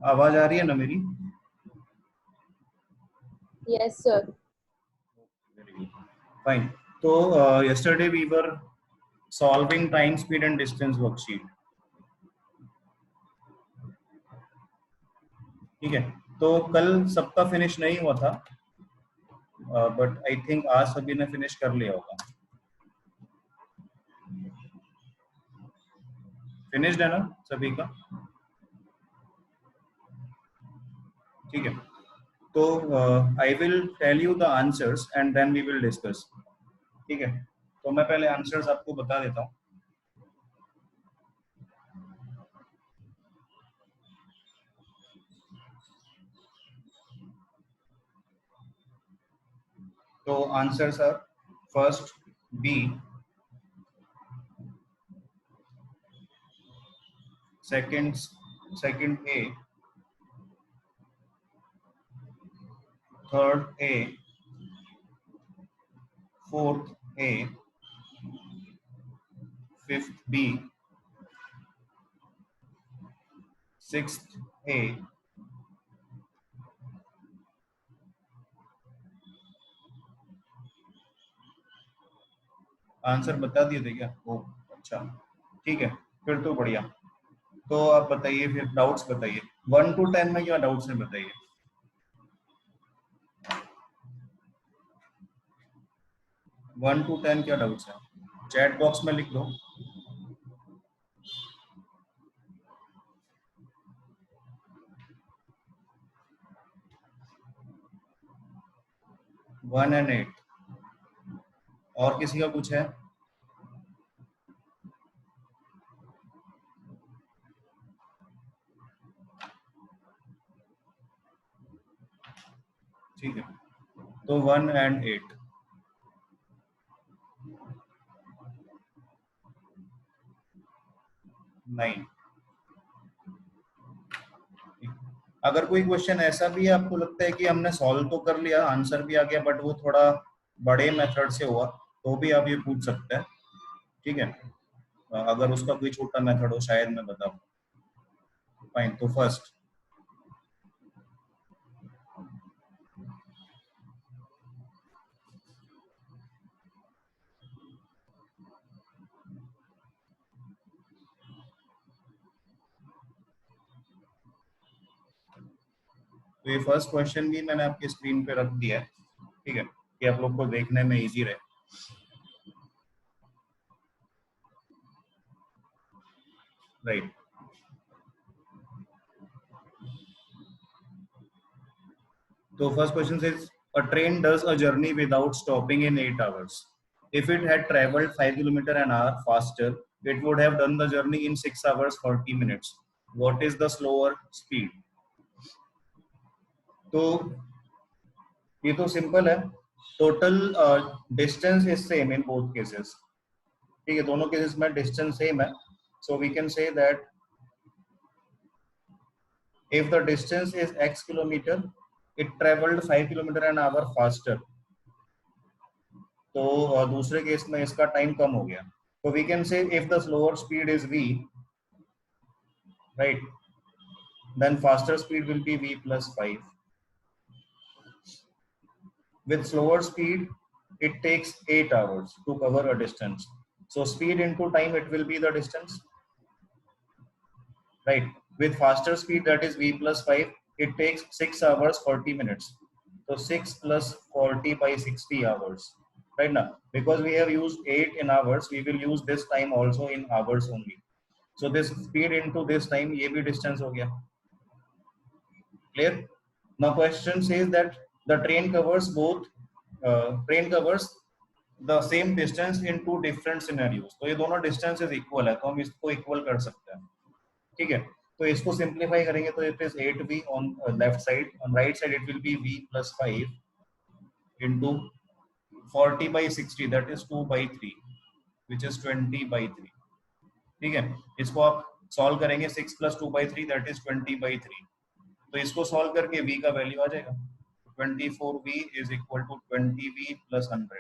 आवाज आ रही है ना मेरी? Yes, sir. Fine. तो yesterday we were solving time, speed and distance worksheet. ठीक है, तो कल सबका फिनिश नहीं हुआ था, बट आई थिंक आज सभी ने फिनिश कर लिया होगा। फिनिश्ड है ना सभी का? ठीक है, तो I will tell you the answers and then we will discuss. ठीक है, तो मैं पहले आंसर्स आपको बता देता हूँ। तो answers are first B, second A, third A, fourth A, fifth B, sixth A, answer बता दिए थे क्या? ओ अच्छा, ठीक है, फिर तो बढ़िया। तो आप बताइए, फिर डाउट्स बताइए, 1 to 10 में क्या डाउट्स है बताइए। 1 to 10 क्या डाउट्स है? चैट बॉक्स में लिख दो। वन एंड 8, और किसी का कुछ है? ठीक है, तो 1 and 8। नाइन। अगर कोई क्वेश्चन ऐसा भी है आपको लगता है कि हमने सॉल्व तो कर लिया, आंसर भी आ गया, बट वो थोड़ा बड़े मेथड से हुआ, तो भी आप ये पूछ सकते हैं। ठीक है, अगर उसका कोई छोटा मेथड हो शायद मैं बता पाऊं। फाइन, तो फर्स्ट तो ये फर्स्ट क्वेश्चन भी मैंने आपकी स्क्रीन पे रख दिया है। ठीक है, कि आप लोग को देखने में इजी रहे। राइट, तो first question says a train does a journey without stopping in 8 hours. If it had traveled 5 kilometer an hour faster, it would have done the journey in 6 hours 40 minutes. What is the slower speed? तो ये तो simple है, total distance is same in both cases. ठीक है, दोनों cases में distance same है, so we can say that if the distance is x kilometer, it traveled 5 kilometer an hour faster. तो दूसरे केस में इसका टाइम कम हो गया, तो we can say if the slower speed is v, right, then faster speed will be v plus 5. With slower speed it takes 8 hours to cover a distance, so speed into time it will be the distance, right. With faster speed, that is v plus 5, it takes 6 hours 40 minutes, so 6 plus 40 by 60 hours, right. Now because we have used 8 in hours, we will use this time also in hours only, so this speed into this time, ye bhi distance ho gaya. Clear? Now question says that the train covers the same distance in two different scenarios. तो ये दोनों distances equal है, तो हम इसको equal कर सकते हैं। ठीक है, तो इसको सिंप्लीफाई करेंगे तो it is 8v on left side, on right side it will be v plus 5 into 40 by 60, that is 2 by 3, which is 20 by 3. ठीक है, इसको आप सॉल्व करेंगे 6 plus 2 by 3, that is 20 by 3. तो इसको सॉल्व करके v का वैल्यू आ जाएगा 24v is equal to 20v plus 100,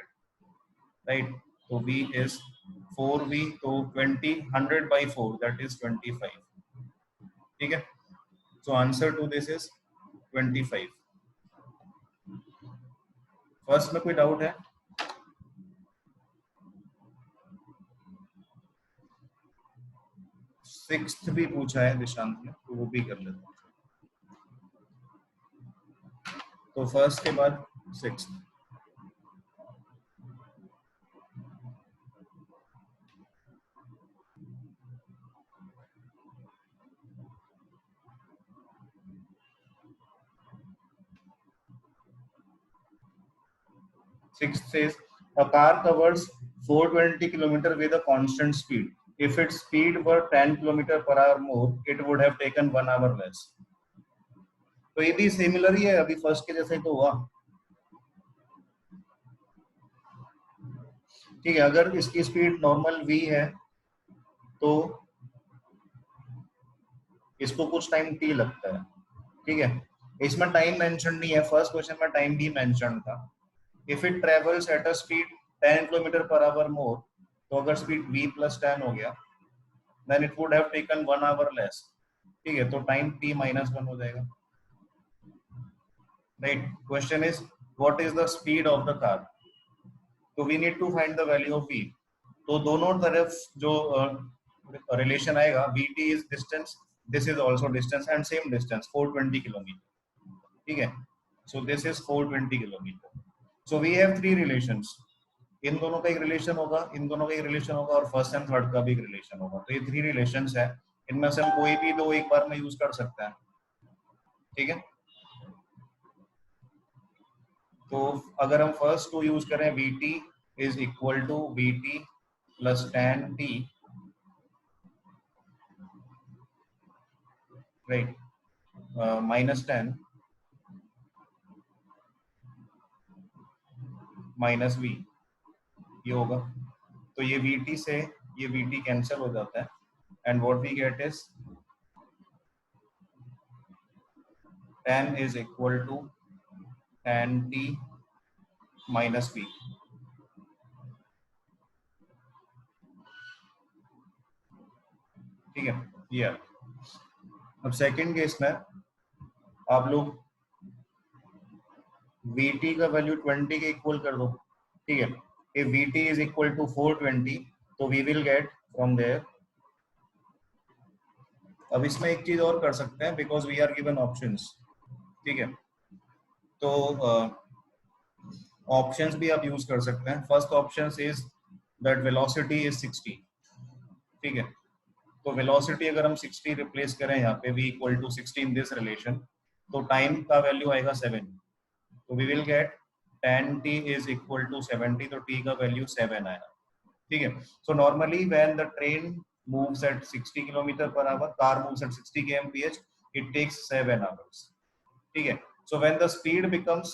right. तो v is 4v, तो 20 100 by 4, that is 25. ठीक है, So answer to this is 25. First में कोई डाउट है? सिक्स्थ भी पूछा है निशांत ने, तो वो भी कर लेते हैं। तो फर्स्ट के बाद sixth. Sixth says a car covers 420 kilometer with a constant speed. If its speed were 10 kilometer per hour more, it would have taken 1 hour less. तो ये भी सिमिलर ही है, अभी फर्स्ट के जैसे ही तो हुआ। ठीक है, अगर इसकी स्पीड नॉर्मल v है तो इसको कुछ टाइम t लगता है। ठीक है, इसमें टाइम मेंशन नहीं है, फर्स्ट क्वेश्चन में टाइम भी मेंशन था। If it travels at a speed 10 kilometre per hour more, तो अगर स्पीड v प्लस 10 हो गया, then it would have taken 1 hour less. ठीक है, तो टाइम t माइनस 1 हो जाएगा। Right, question is what is the speed of the car, तो we need to find the value of v। तो दोनों तरफ जो रिलेशन आएगा, vt is distance, this is also distance and same distance 420 kilometre. ठीक है, so this is 420 kilometre. So we have three relations, इन दोनों का एक रिलेशन होगा, इन दोनों का एक रिलेशन होगा, और फर्स्ट एंड थर्ड का भी एक रिलेशन होगा। तो ये थ्री रिलेशंस है, इनमें से हम कोई भी दो एक बार में यूज कर सकते हैं। ठीक है, तो अगर हम फर्स्ट टू यूज करें, vt is equal to vt plus tan t, right, minus 10 minus v, ये होगा। तो ये vt से ये vt कैंसिल हो जाता है, and what we get is tan is equal to tan t minus v। ठीक है, ये अब सेकंड केस में आप लोग vt का वैल्यू 20 के इक्वल कर दो। ठीक है, if vt is equal to 420, तो we will get from there। अब इसमें एक चीज और कर सकते हैं, because we are given options. ठीक है, तो ऑप्शंस भी आप यूज कर सकते हैं। First option is that velocity is 60। ठीक है, तो वेलोसिटी अगर हम 60 रिप्लेस करें यहाँ पे, v equal to 60 in this relation, तो टाइम का वैल्यू आएगा 7। तो we will get tan t is equal to 70, तो t का वैल्यू 7 आया। ठीक है, so normally when the train moves at 60 kilometre per hour, car moves at 60 kmph, it takes 7 hours। ठीक है, so when the speed becomes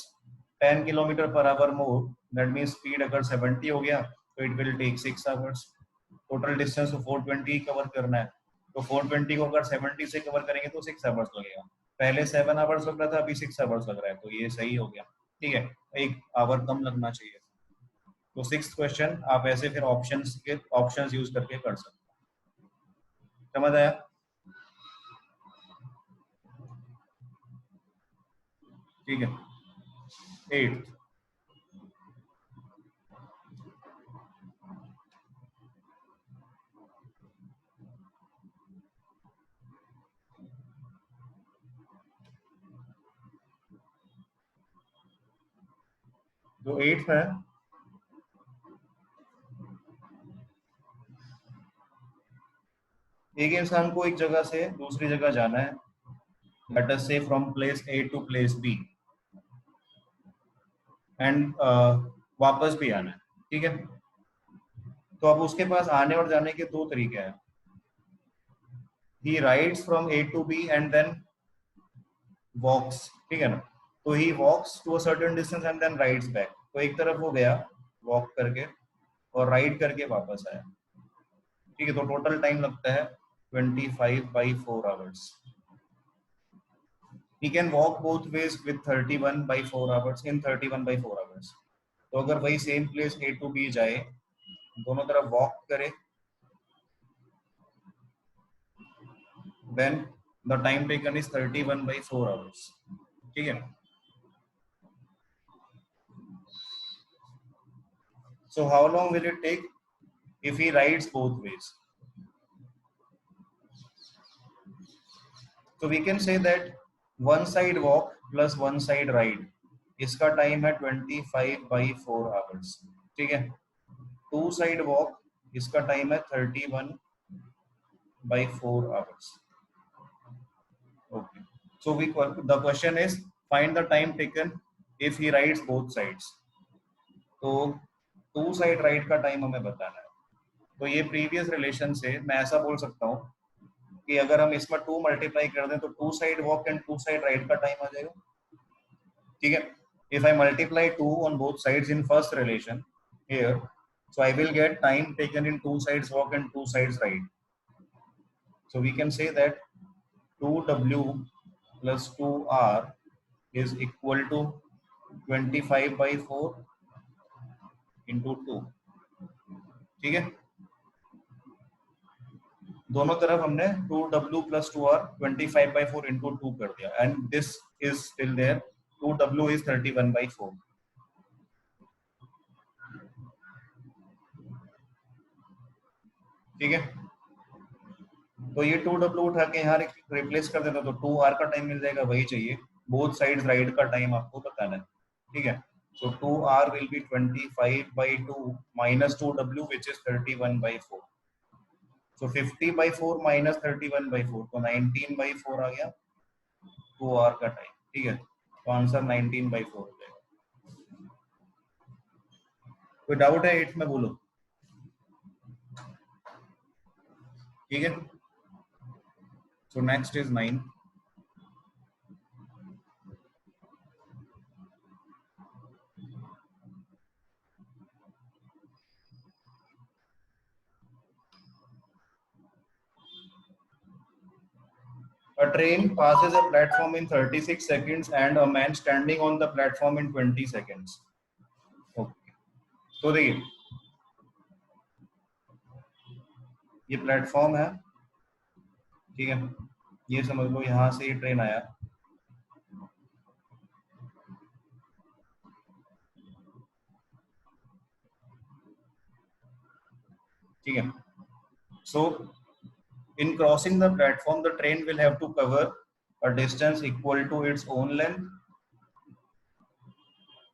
10 kilometre per our more, that means speed अगर 70 हो गया तो it will take 6 hours। Total distance तो 420 cover करना है, तो 420 को अगर 70 से कवर करेंगे तो 6 आवर्स लगेगा। पहले 7 आवर्स लग रहा था, अभी 6 आवर्स लग रहा है, तो ये सही हो गया। ठीक है, एक आवर कम लगना चाहिए। तो सिक्स्थ क्वेश्चन आप ऐसे फिर ऑप्शंस यूज करके कर सकते हैं। समझ आया? ठीक है, एट्थ, जो एट्थ है, एक इंसान को एक जगह से दूसरी जगह जाना है, let us say from place A to place B, and वापस भी आना है। ठीक है, तो अब उसके पास आने और जाने के दो तरीके हैं। He rides from A to B and then walks. ठीक है ना, तो he walks to a certain distance and then rides back. तो एक तरफ वो गया वॉक करके और राइड करके वापस आया। ठीक है, तो टोटल टाइम लगता है 25/4 hours. He can walk both ways with 31/4 hours in 31/4 hours। तो अगर वही same place A to B जाए, दोनों तरफ वॉक करे, then The time taken is 31/4 hours. ठीक है. So how long will it take if he rides both ways? So we can say that one side walk plus one side ride, इसका time है 25/4 hours. ठीक है. To side walk, इसका time है 31/4 hours. Okay. So the question is find the time taken if he rides both sides. तो two side ride का time हमें बताना है. तो ये प्रीवियस रिलेशन से मैं ऐसा बोल सकता हूँ कि अगर हम इसमें 2 मल्टीप्लाई कर दें तो two side walk and two side ride का टाइम आ जाएगा. ठीक है. If I multiply 2 on both sides in first relation here, so I will get time taken in two sides walk and two sides ride. So we can say that 2W plus 2R is equal to 25/4 into 2. ठीक है. दोनों तरफ हमने 2W plus 2R 25/4 into 2 कर दिया and this is still there. 2W is 31/4. ठीक है. तो ये 2W उठा के यहाँ रिप्लेस कर देना तो 2R का टाइम मिल जाएगा. वही चाहिए. बोथ साइड्स राइड का टाइम आपको बताना है. ठीक है. So 2R will be 25/2 minus 2W which is 31/4. So 50/4 minus 31/4 तो 19/4 आ गया 2R का टाइम. ठीक है. तो आंसर 19/4 हो जाएगा. कोई डाउट है 8 में बोलो. ठीक है. So next is 9. A train passes a platform in 36 seconds and a man standing on the platform in 20 seconds. Okay. तो देखिए ये प्लेटफॉर्म है. ठीक है. ये समझ लो यहाँ से ये ट्रेन आया. ठीक है. So in crossing the platform the train will have to cover a distance equal to its own length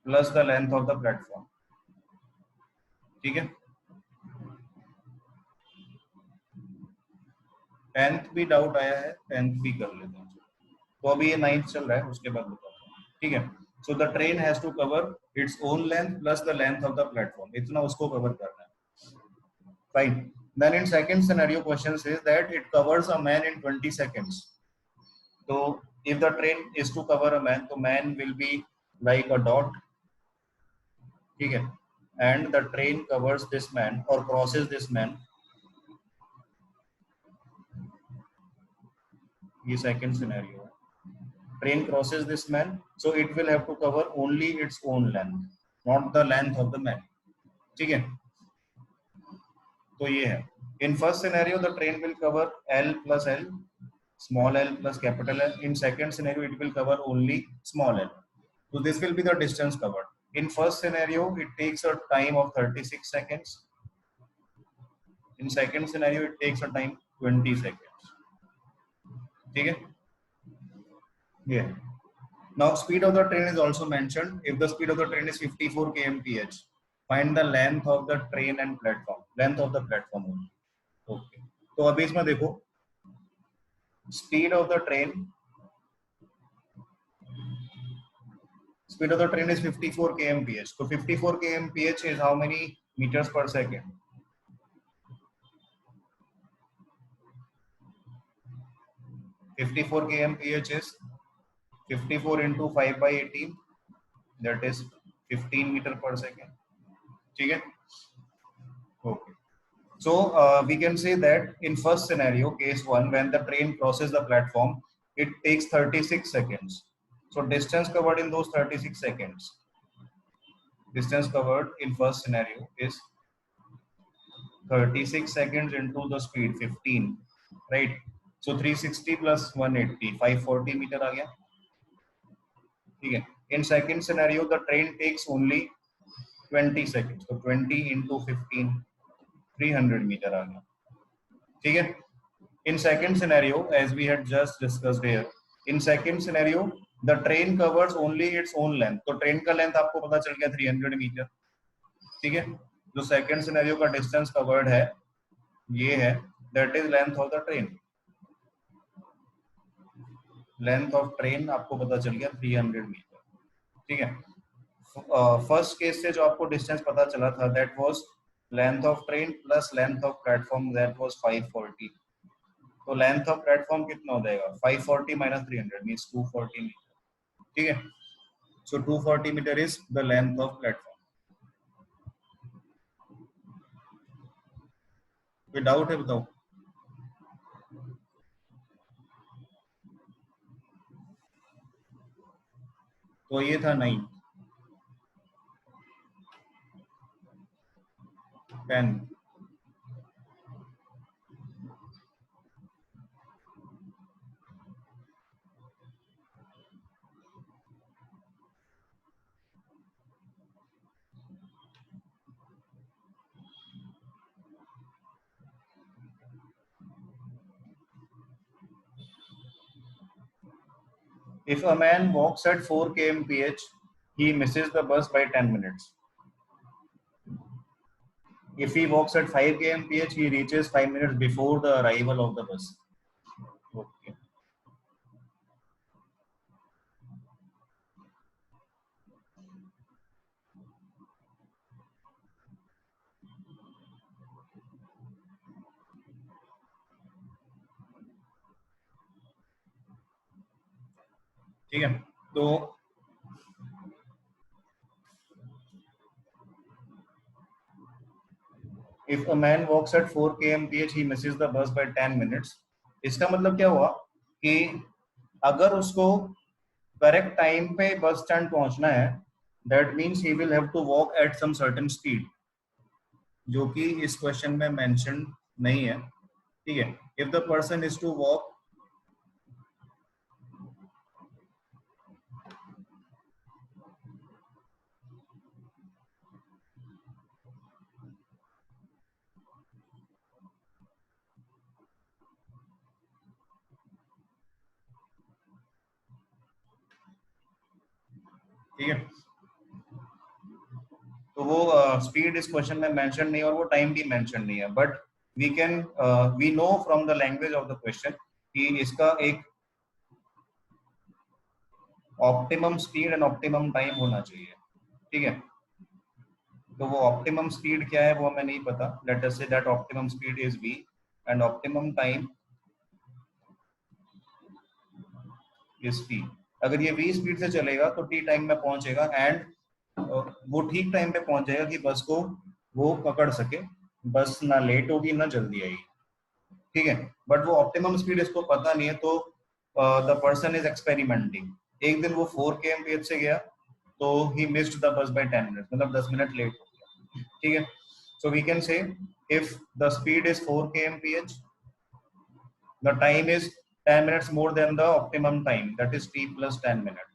plus the length of the platform. ठीक है. 10th भी डाउट आया है. 10th भी कर लेते हैं. तो अभी ये 9th चल रहा है उसके बाद बताता हूँ. ठीक है. So the train has to cover its own length plus the length of the platform. इतना उसको कवर करना है. Fine. Then in second scenario question says that it covers a man in 20 seconds. So if the train is to cover a man, so man will be like a dot. ठीक है. And the train covers this man or crosses this man. ये second scenario है. Train crosses this man, so it will have to cover only its own length, not the length of the man. ठीक है. तो ये है. In first scenario, the train will cover L plus L, small l plus capital L. In second scenario, it will cover only small l. So this will be the distance covered. In first scenario, it takes a time of 36 seconds. In second scenario, it takes a time 20 seconds. ठीक है. Yeah. Now speed of the train is also mentioned. If the speed of the train is 54 kmph, find the length of the train and platform. Length of the platform only. Okay. तो अभी इसमें देखो speed of the train is 54 kmph. So 54 kmph is how many meters per second? (54 kmph is 54 into 5/18, that is 15 meter per second. ठीक है. Okay. So we can say that in first scenario, case 1, when the train crosses the platform, it takes 36 seconds. So distance covered in those 36 seconds. Distance covered in first scenario is 36 seconds into the speed 15, right? So 360 plus 180 540 metre आ गया, ठीक है। In second scenario the train takes only 20 seconds, तो 20 into 15 300 metre आ गया, ठीक है। In second scenario, as we had just discussed here, in second scenario, the train covers only its own length. तो ट्रेन का लेंथ आपको पता चल गया 300 मीटर, ठीक है। जो सेकंड सिनेरियो का डिस्टेंस कवर्ड है ये है, that is length of the train. Length of train आपको पता चल गया 300 मीटर, ठीक है। फर्स्ट केस से जो आपको डिस्टेंस पता चला था that was length of train plus length of platform, that was 540। तो लेंथ ऑफ प्लेटफॉर्म कितना हो जाएगा 540 माइनस 300 मींस 240 मीटर, ठीक है। So 240 metre is the length of platform. कोई डाउट है बताओ। तो ये था 9 10। If a man walks at 4 kmph, he misses the bus by 10 minutes. If he walks at 5 kmph, he reaches 5 minutes before the arrival of the bus. Okay. ठीक है, तो if a man walks at 4 kmph, he misses the bus by 10 minutes. इसका मतलब क्या हुआ कि अगर उसको करेक्ट टाइम पे बस स्टैंड पहुंचना है, that means he will have to walk at some certain speed, जो कि इस क्वेश्चन में मेंशन नहीं है, ठीक है। If the person is to walk, ठीक है, तो वो स्पीड इस क्वेश्चन में मेंशन नहीं है और वो टाइम भी मेंशन नहीं है, but we know from the language of the question कि इसका एक optimum speed and optimum time होना चाहिए, ठीक है। तो वो ऑप्टिमम स्पीड क्या है वो हमें नहीं पता, late us say that optimum speed is v and optimum time is t। अगर ये v स्पीड से चलेगा तो t टाइम में पहुंचेगा एंड वो ठीक टाइम पे पहुंच जाएगा कि बस को वो पकड़ सके, बस ना लेट होगी ना जल्दी आएगी, ठीक है। बट वो ऑप्टिमम स्पीड इसको पता नहीं है, तो द पर्सन इज एक्सपेरिमेंटिंग। एक दिन वो 4 kmph से गया तो he missed the bus by 10 minutes, मतलब 10 मिनट लेट हो गया, ठीक है। So we can say if the speed is 4 kmph, the time is 10 minutes more than the optimum time, that is t plus 10 minutes,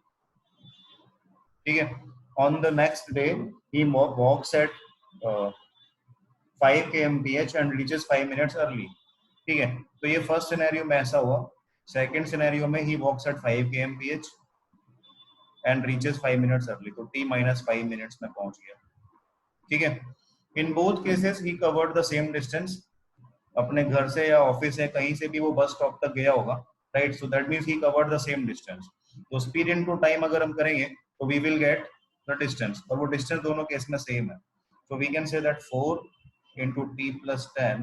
ठीक है। on the next day he walks at 5 kmph and reaches 5 minutes early, ठीक है। तो ये first scenario में ऐसा हुआ। Second scenario में he walks at 5 kmph and reaches 5 minutes early, तो t माइनस 5 मिनट्स में पहुंच गया, ठीक है। In both cases he covered the same distance, अपने घर से या ऑफिस से कहीं से भी वो बस स्टॉप तक गया होगा, right. So that means he covered the same distance. तो स्पीड इनटू टाइम अगर हम करेंगे तो we will get the distance, और वो डिस्टेंस दोनों केस में सेम है। So we can say that 4 into T plus 10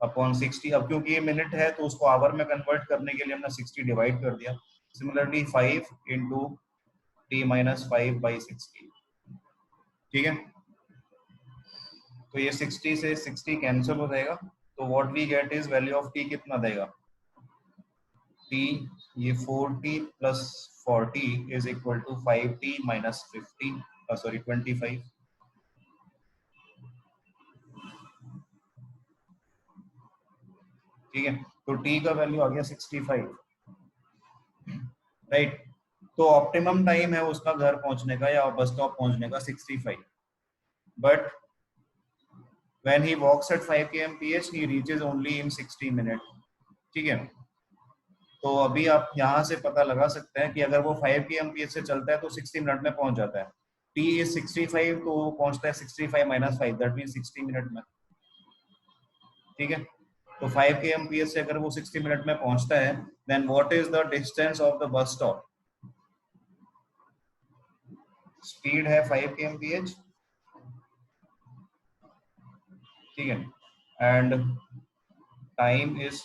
upon 60। अब क्योंकि ये मिनट है तो उसको आवर में कन्वर्ट करने के लिए हमने 60 डिवाइड कर दिया। Similarly 5 into T minus 5 by 60, ठीक है। तो ये 60 से 60 कैंसिल हो जाएगा, तो what we get is value of T कितना देगा, टी ये 4t plus 40 is equal to 5t minus 50, sorry 25, ठीक है, तो टी का वैल्यू आ गया 65, राइट। तो ऑप्टिमम टाइम है उसका घर पहुंचने का या बस स्टॉप पहुंचने का 65, but when he walks at 5 kmph he reaches only in 60 minutes। ठीक है, तो अभी आप यहाँ से पता लगा सकते हैं कि अगर वो 5 kmph से चलता है तो 60 मिनट में पहुंच जाता है। t is 65, तो वो पहुंचता है 65 - 5, दैट मीन 60 मिनट में। ठीक है, तो 5 kmph से अगर वो 60 मिनट में पहुंचता है, then what is the distance of the bus stop? Speed है 5 kmph, ठीक है, and time is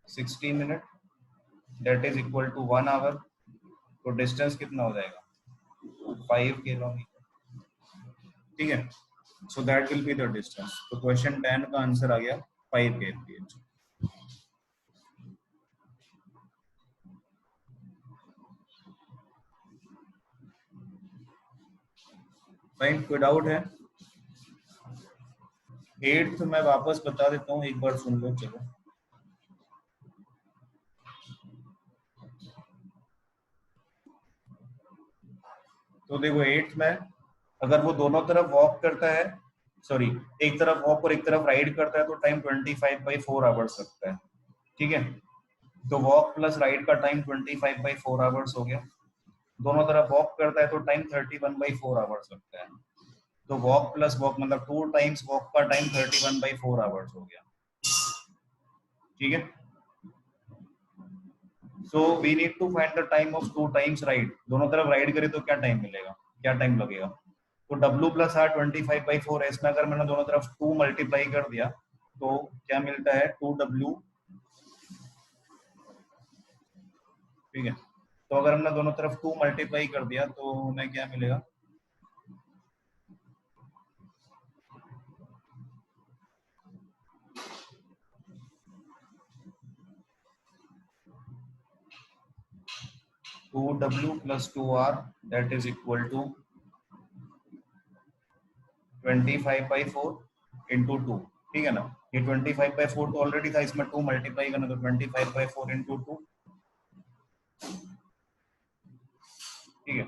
60 minute, that is equal to 1 hour. तो डिस्टेंस कितना हो जाएगा? 5 किलोमीटर। ठीक है, so that will be the distance. तो क्वेश्चन 10 का आंसर आ गया 5 kmph। फाइन, कोई डाउट है? 8th मैं वापस बता देता हूँ, एक बार सुन लो। चलो, तो देखो 8th में अगर वो दोनों तरफ वॉक करता है, सॉरी, एक तरफ वॉक और एक तरफ राइड करता है, तो टाइम 25/4 आवर्स लगता है। ठीक है, तो वॉक प्लस राइड का टाइम 25/4 आवर्स हो गया। दोनों तरफ वॉक करता है तो टाइम 31/4 आवर्स लगता है। तो वॉक प्लस वॉक मतलब 2 टाइम्स वॉक का टाइम 31/4 आवर्स हो गया। ठीक है, so we need to find the time of 2 times ride. दोनों तरफ राइड करे तो क्या टाइम मिलेगा, क्या टाइम लगेगा? तो W + R 25/4 है, इसमें अगर मैंने दोनों तरफ 2 मल्टीप्लाई कर दिया तो क्या मिलता है? 2W। ठीक है, तो अगर हमने दोनों तरफ 2 मल्टीप्लाई कर दिया तो हमें क्या मिलेगा? Two W + 2R that is equal to 25/4 into 2। ठीक है ना, ये 25/4 तो ऑलरेडी था, इसमें 2 मल्टीप्लाई करना, तो 25/4 इंटू 2। ठीक है,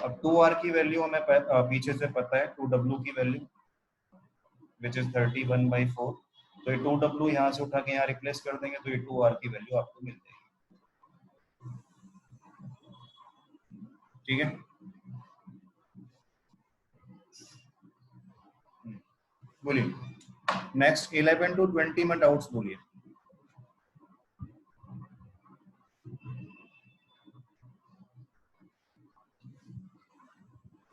अब 2R की वैल्यू हमें पीछे से पता है, 2W की वैल्यू विच इज 31/4। तो ये 2W यहाँ से उठा के यहाँ रिप्लेस कर देंगे, तो ये 2R की वैल्यू आपको मिल जाएगी। ठीक है, बोलिए। नेक्स्ट 11 to 20 में डाउट्स बोलिए।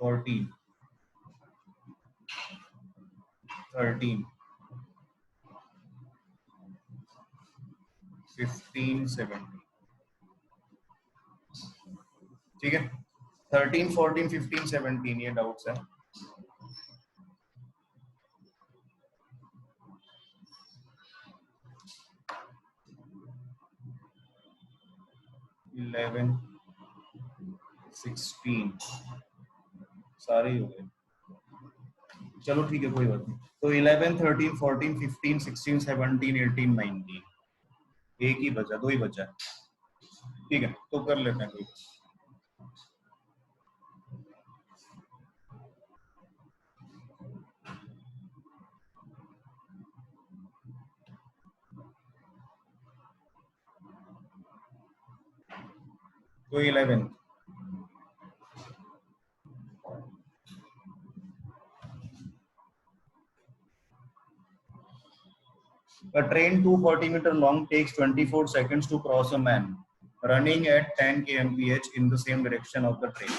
14, 13, 15, 17। ठीक है, 13, 14, 15, 17 ये डाउट्स है। 11, 16 सारे हो गए। चलो ठीक है, कोई बात नहीं। तो 11, 13, 14, 15, 16, 17, 18, 19 एक ही बचा, 2 ही बचा। ठीक है, तो कर लेते हैं। तो 11, a train 240 meter long takes 24 seconds to cross a man running at 10 kmph in the same direction of the train.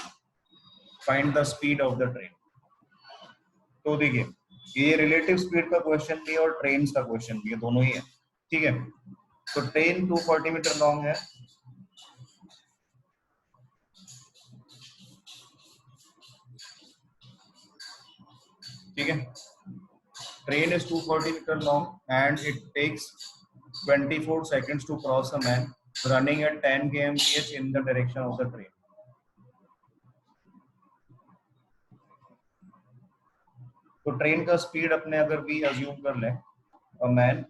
Find the speed of the train. तो देखिए, ये रिलेटिव स्पीड का क्वेश्चन भी है और ट्रेन का क्वेश्चन भी है, दोनों ही है। ठीक है, तो ट्रेन 240 मीटर लॉन्ग है। ठीक है, train is 240 meter long and it takes 24 seconds to cross a man running at 10 kmph in the direction of the train. तो ट्रेन का स्पीड अपने अगर भी अज्यूम कर लें, a man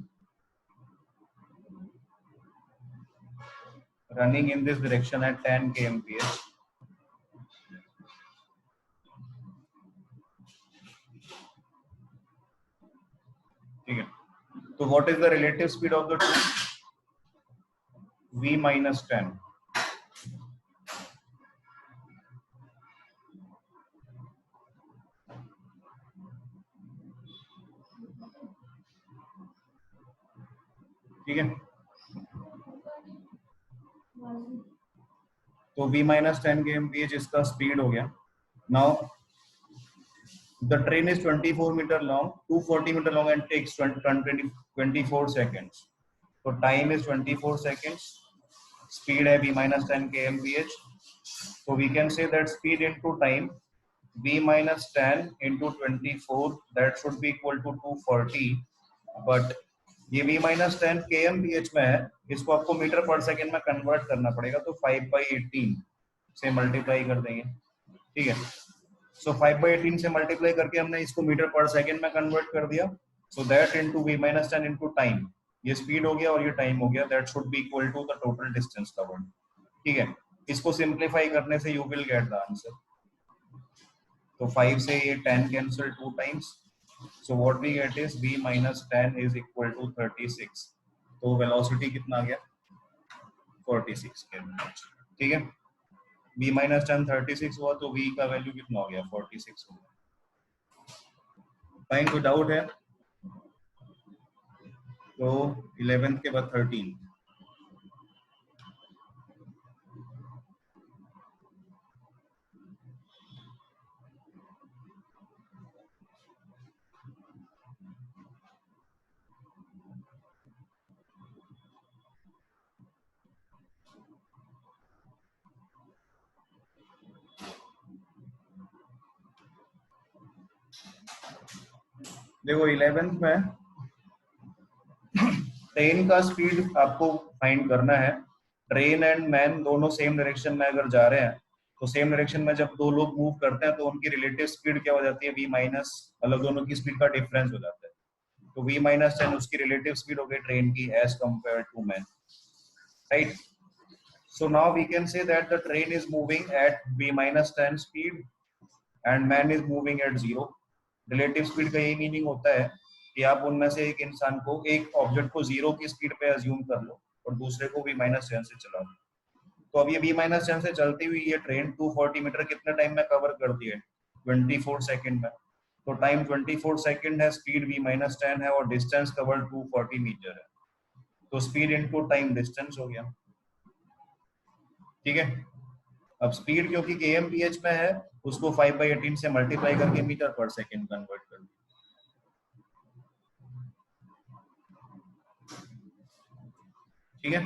running in this direction at 10 kmph. ठीक है, तो what is the relative speed of the two? v minus 10. ठीक है, तो v minus 10 kmph इसका स्पीड हो गया. Now the train is 24 meter long, 240 meter long, and takes 24 seconds. So time is 24 seconds. Speed है v minus 10 kmph. So we can say that speed into time v minus 10 into 24, that should be equal to 240. But ये v minus 10 kmph में है, इसको आपको metre per second में convert करना पड़ेगा, तो 5/18 से मल्टीप्लाई कर देंगे. ठीक है, सो 5/18 से मल्टीप्लाई करके हमने इसको मीटर पर सेकेंड में कन्वर्ट कर दिया. So that into v minus 10 into time, ये स्पीड हो गया और ये टाइम हो गया. That should be equal to the total distance covered. ठीक है, इसको सिंप्लीफाई करने से you will get the answer. तो 5 से ये 10 cancel 2 times. So what we get is v minus 10 is equal to 36. तो वेलोसिटी कितना आ गया? 46 km. ठीक है, v minus 10 36 हुआ, तो v का वैल्यू कितना हो गया? 46 हो गया. फाइन, कोई डाउट है? तो 11th के बाद 13. देखो 11th में ट्रेन का स्पीड आपको फाइंड करना है. ट्रेन एंड मैन दोनों सेम डायरेक्शन में अगर जा रहे हैं, तो सेम डायरेक्शन में जब दो लोग मूव करते हैं तो उनकी रिलेटिव स्पीड क्या हो जाती है? v माइनस, मतलब दोनों की स्पीड का डिफरेंस हो जाता है. तो v minus 10 उसकी रिलेटिव स्पीड हो गई ट्रेन की as compare to man. Right, so now we can say that the train is moving at v minus 10 speed and man is moving at 0. Relative speed का यही meaning होता है कि आप उनमें से एक इंसान को, एक ऑब्जेक्ट को 0 की स्पीड पे अज्यूम कर लो और दूसरे को v minus 10 से चलाओ. तो अब ये v minus 10 से चलती हुई ये ट्रेन 240 मीटर कितने टाइम में कवर करती है? 24 सेकंड में. तो टाइम 24 सेकंड है, स्पीड v minus 10 है और डिस्टेंस कवर 240 मीटर है. तो स्पीड इनटू टाइम डिस्टेंस हो गया. ठीक है, अब स्पीड क्योंकि kmph में है, उसको 5/18 से मल्टीप्लाई करके मीटर पर सेकंड कन्वर्ट कर दिया. ठीक है,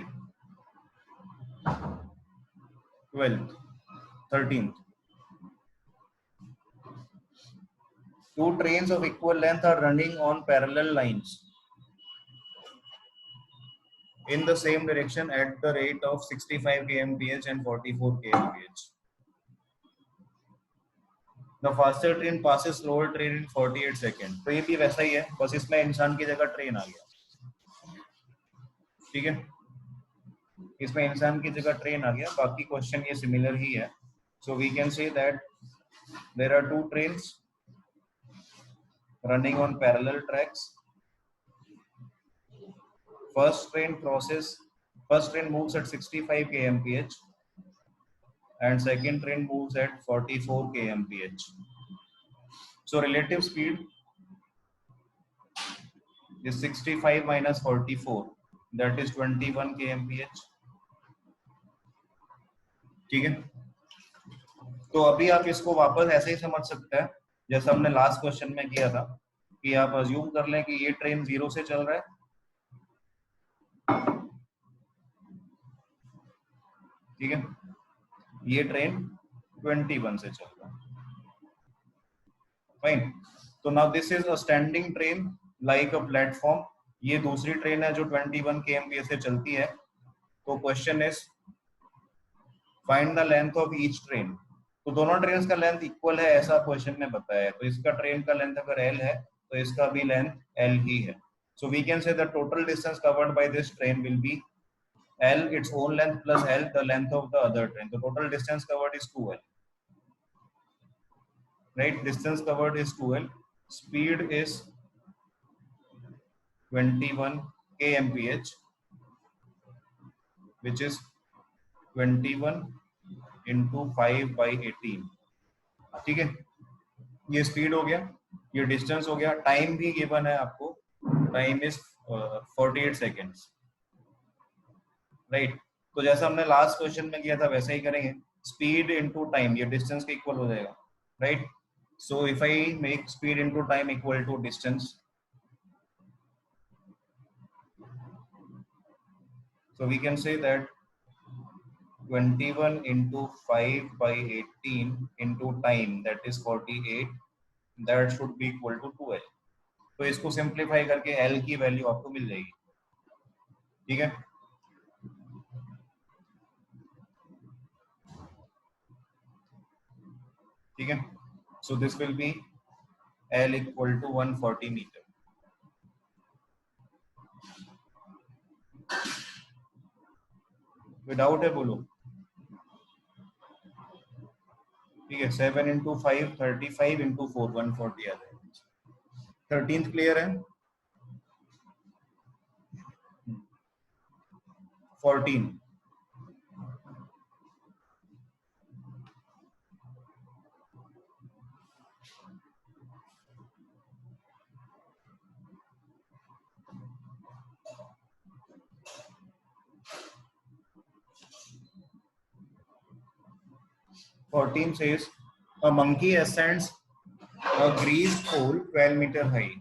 12th 13th. Two trains of equal length are running on parallel lines in the same direction at the rate of 65 kmph and 44 kmph. The faster train passes slower train in 48 seconds. तो ये भी वैसा ही है, बस इसमें इंसान की जगह ट्रेन आ गया. ठीक है, इसमें इंसान की जगह ट्रेन आ गया. बाकी क्वेश्चन ये सिमिलर ही है. So we can say that there are two trains running on parallel tracks. First train moves at 65 kmph and second train moves at 44 kmph. So relative speed is 65 minus 44, that is 21 kmph. ठीक है, तो अभी आप इसको वापस ऐसे ही समझ सकते हैं जैसा हमने लास्ट क्वेश्चन में किया था, कि आप अज्यूम कर लें कि ये ट्रेन 0 से चल रहा है. ठीक है, ये ट्रेन 21 से चल रहा है. फाइन, तो now this is a standing train like a platform. ये दूसरी ट्रेन है जो 21 kmph से चलती है. तो question is find the length of each train. तो दोनों ट्रेन का लेंथ इक्वल है ऐसा क्वेश्चन ने बताया है. तो इसका ट्रेन का लेंथ अगर l है तो इसका भी लेंथ l ही है. So we can say the total distance covered by this train will be L its own length plus L the length of the other train. The total distance covered is 2L. Right? Distance covered is 2L. Speed is 21 kmph, which is 21 into 5 by 18. ठीक है, ये speed हो गया, ये distance हो गया, time भी given है आपको, टाइम इज 48 सेकेंड्स. राइट. तो जैसा हमने लास्ट क्वेश्चन में किया था वैसा ही करेंगे, स्पीड इनटू टाइम, ये डिस्टेंस के इक्वल हो जाएगा. Right. So if I make speed into time equal to distance, so we can say that 21 into 5 by 18 into time, that is 48, that should be equal to 2L. तो इसको simplify करके L की value आपको मिल जाएगी. ठीक है. ठीक है. So this will be L equal to 140 meter. Without है बोलो. ठीक है. 7 into 5 35 into 4 140 आ जाएगा. 13th क्लियर है. 14. says a monkey ascends a greased pole 12 meter high.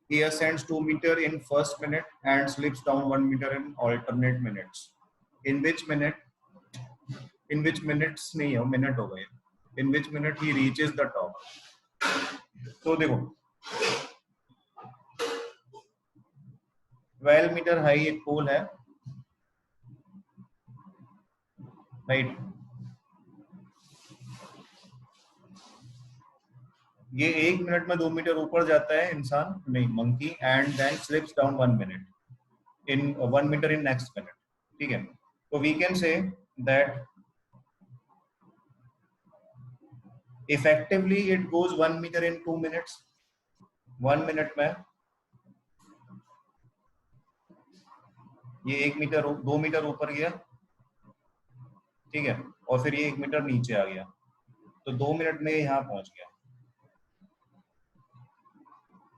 He ascends 2 meter in first minute and slips down 1 meter in alternate minutes. In which minutes नहीं हो, minute हो गए. In which minute he reaches the top. तो देखो 12 metre high एक पोल है. Right. ये 1 minute में 2 मीटर ऊपर जाता है इंसान, नहीं monkey, and then slips down 1 minute in 1 meter in next minute. ठीक है. तो we can say that effectively it goes 1 meter in 2 minutes. 1 minute में ये 1 मीटर 2 मीटर ऊपर गया. ठीक है. और फिर ये 1 मीटर नीचे आ गया, तो 2 मिनट में यहाँ पहुंच गया.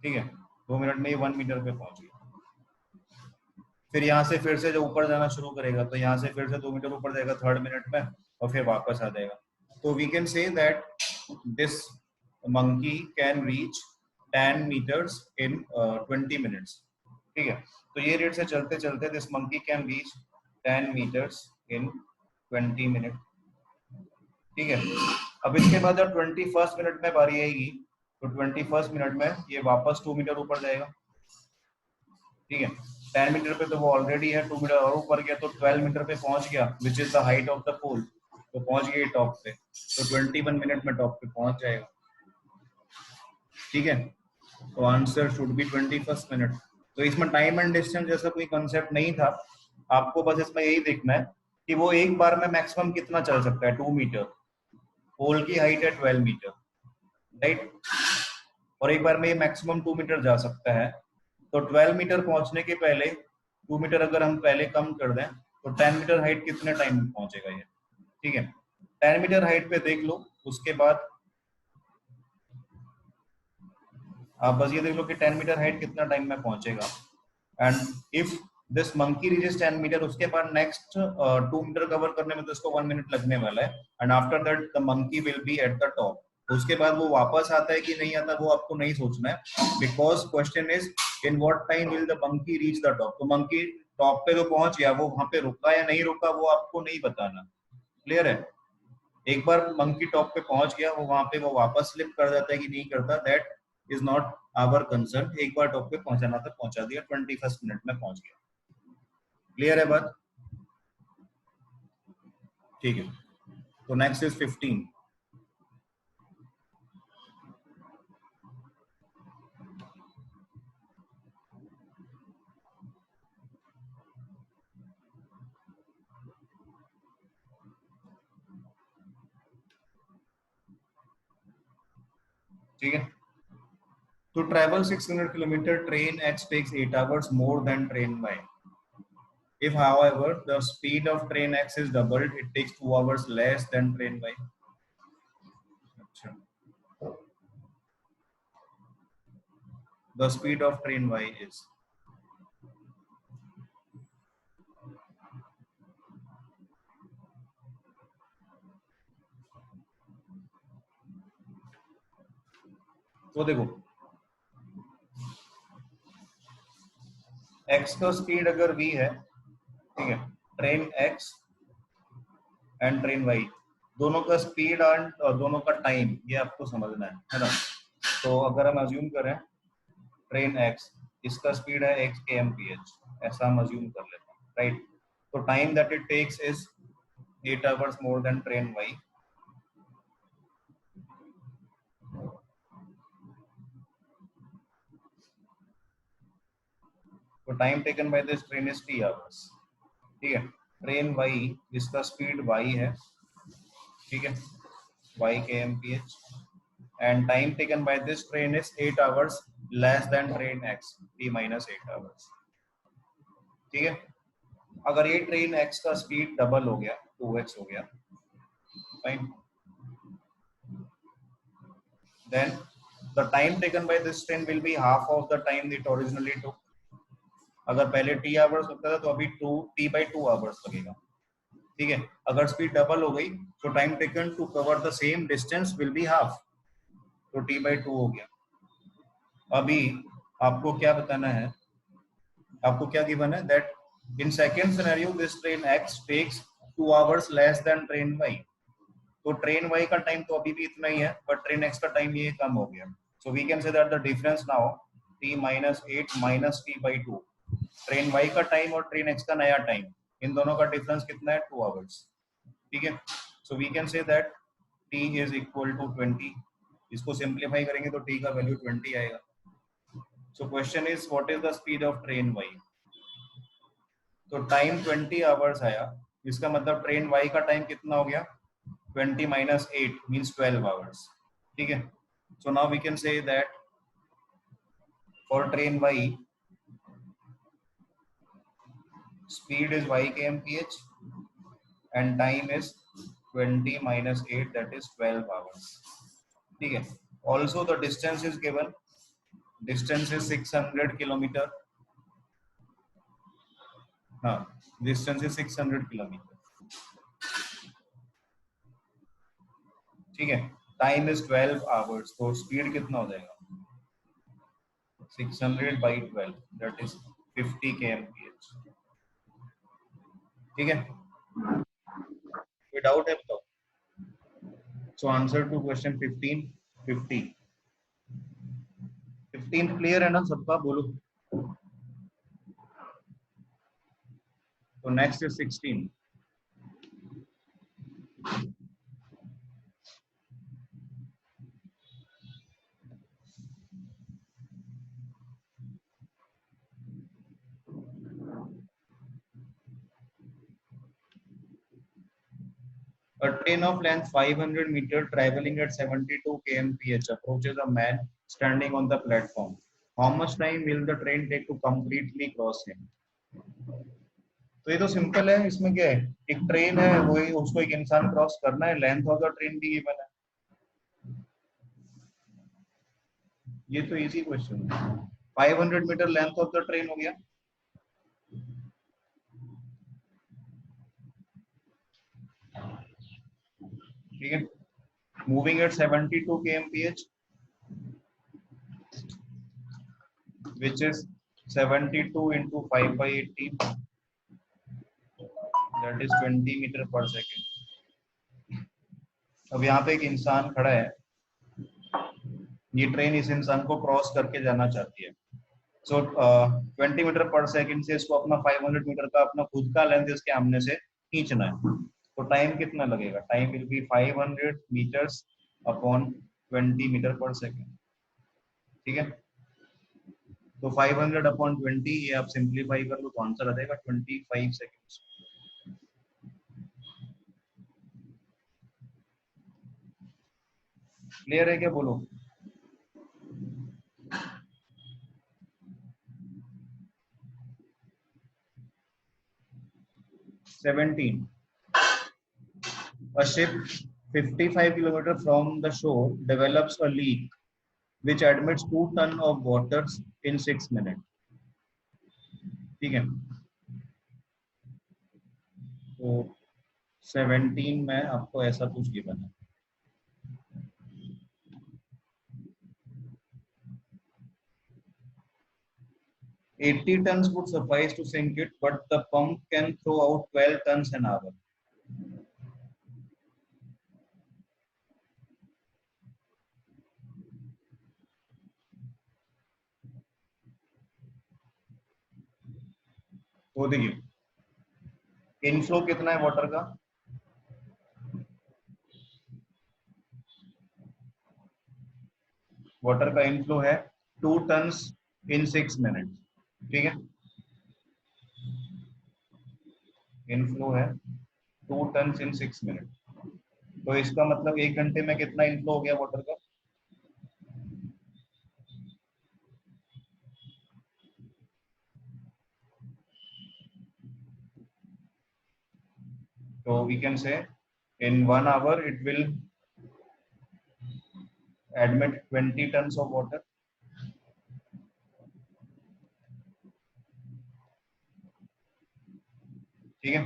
ठीक है. 2 मिनट में ये 1 मीटर पे पहुंच गया. फिर यहाँ से फिर से जो ऊपर जाना शुरू करेगा तो यहाँ से फिर से 2 मीटर ऊपर जाएगा 3rd मिनट में, और फिर वापस आ जाएगा. तो we can say that this monkey can reach 10 meters in 20 minutes. ठीक है. तो ये रेट से चलते चलते this monkey can reach 10 meters in 20 minutes. ठीक है. अब इसके बाद जब 21st मिनट में बारी आएगी तो 21st मिनट में ये वापस 2 मीटर ऊपर जाएगा. ठीक है. 10 मीटर पे तो वो ऑलरेडी है, 2 मीटर और ऊपर गया तो 12 मीटर पे पहुंच गया, which is the height of the pole. तो पहुंच गए टॉप पे, तो 21 मिनट में टॉप पे पहुंच जाएगा. ठीक है. तो answer should be 21st minute. तो इसमें टाइम एंड डिस्टेंस जैसा कोई कंसेप्ट नहीं था, आपको बस इसमें यही देखना है कि वो एक बार में मैक्सिमम कितना चल सकता है. 2 मीटर, पोल की हाइट है 12 मीटर. राइट. और एक बार में ये मैक्सिमम 2 मीटर जा सकता है. तो 12 मीटर पहुंचने के पहले 2 मीटर अगर हम पहले कम कर दें तो 10 मीटर हाइट कितने टाइम में पहुंचेगा ये. ठीक है. 10 मीटर हाइट पे देख लो, उसके बाद आप बस ये देख लो कि 10 मीटर हाइट कितना टाइम में पहुंचेगा. And if this monkey reaches 10 metre, उसके बाद नेक्स्ट 2 मीटर कवर करने में तो इसको 1 मिनट लगने वाला है. And after that the monkey will be at the top. उसके बाद वो वापस आता है कि नहीं आता वो आपको नहीं सोचना है, because question is in what time will the monkey reach the top. तो मंकी टॉप पे तो पहुंच गया, वो वहां पे रुका या नहीं रुका वो आपको नहीं बताना. क्लियर है. एक बार मंकी टॉप पे पहुंच गया, वो वहां पे वो वापस स्लिप कर जाता है कि नहीं करता, that is not our concern. एक बार टॉप पे पहुंचाना था, पहुंचा दिया, 21st मिनट में पहुंच गया. क्लियर है बात. ठीक है. तो नेक्स्ट इज 15. ठीक है। To travel 600 kilometer, train X takes 8 hours more than train Y. If, however, the speed of train X is doubled, it takes 2 hours less than train Y. अच्छा, the speed of train Y is. तो देखो x का speed अगर v है, ठीक है, train x and train y दोनों का स्पीड एंड दोनों का टाइम ये आपको समझना है ना। तो अगर हम अज्यूम करें ट्रेन x, इसका स्पीड है x kmph, ऐसा हम अज्यूम कर लेते हैं, राइट। तो time that it takes is 8 hours more than train y. तो time taken by this train is t hours, ठीक है। ट्रेन y जिसका स्पीड y है, ठीक है, y kmph, and time taken by this train is 8 hours less than train x, t minus 8 hours, ठीक है। अगर ये ट्रेन x का स्पीड डबल हो गया, 2x हो गया, fine, then the time taken by this train will be half of the time it originally took. अगर पहले t hours लगता था तो अभी 2 hours लगेगा, ठीक है। अगर स्पीड डबल हो गई तो time taken to cover the same distance will be half, तो t/2 हो गया। अभी आपको क्या बताना है, आपको क्या गिवन है that in second scenario this train x takes 2 hours less than train y। तो ट्रेन y का टाइम तो अभी भी इतना ही है, बट ट्रेन x का टाइम ये कम हो गया। So we can say that the difference now t minus 8 minus t/2, train y का टाइम और ट्रेन x का नया टाइम, इन दोनों का डिफरेंस कितना है, 2 hours, ठीक है। So we can say that t is equal to 20। इसको सिंप्लीफाई करेंगे तो t का वैल्यू 20 आएगा। So question is what is the speed of train y। तो टाइम 20 आवर्स आया, इसका मतलब ट्रेन y का टाइम कितना हो गया, 20 minus 8 means 12 hours, ठीक है। So now we can say that for train y speed is y kmph and time is 20 minus 8 that is 12 hours, ठीक है। also the distance is given, distance is 600 kilometer, हाँ, distance is 600 kilometer, ठीक है। Time is 12 hours, तो speed कितना हो जाएगा, 600 by 12 that is 50 kmph, ठीक है। कोई डाउट है बताओ। So answer to question 15 50। 15 clear है ना सबका, बोलो। तो next is 16। A train of length 500 meter traveling at 72 kmph approaches a man standing on the platform. How much time will the train take to completely cross him? तो ये तो simple है, इसमें क्या है, एक ट्रेन है, वही उसको एक इंसान क्रॉस करना है, लेंथ ऑफ द ट्रेन भी गिवन है, ये तो इजी क्वेश्चन है। 500 metre length of the train हो गया, ठीक है। Moving at 72 kmph which is 72 into 5 by 18 that is 20 metre per second. अब यहाँ पे एक इंसान खड़ा है, ये ट्रेन इस इंसान को क्रॉस करके जाना चाहती है। सो 20 मीटर पर सेकंड से इसको अपना 500 मीटर का अपना खुद का लेंथ इसके सामने से खींचना है। तो टाइम कितना लगेगा, time will be 500 metres upon 20 metre per second, ठीक है। तो 500 अपॉन 20 ये आप सिंप्लीफाई कर लो तो आंसर आ जाएगा 25 सेकेंड्स। क्लियर है क्या, बोलो। 17. A ship 55 kilometers from the shore develops a leak which admits 2 tons of water in 6 minutes. ठीक है, तो 17 में आपको ऐसा कुछ गिवन है. 80 tons would suffice to sink it, but the pump can throw out 12 tons an hour. तो देखिए इनफ्लो कितना है वाटर का, वाटर का इनफ्लो है 2 टन्स इन 6 मिनट. ठीक है, इनफ्लो है 2 टन्स इन 6 मिनट. तो इसका मतलब 1 घंटे में कितना इनफ्लो हो गया वाटर का. तो वी कैन से in 1 hour it will admit 20 tons of water. ठीक है,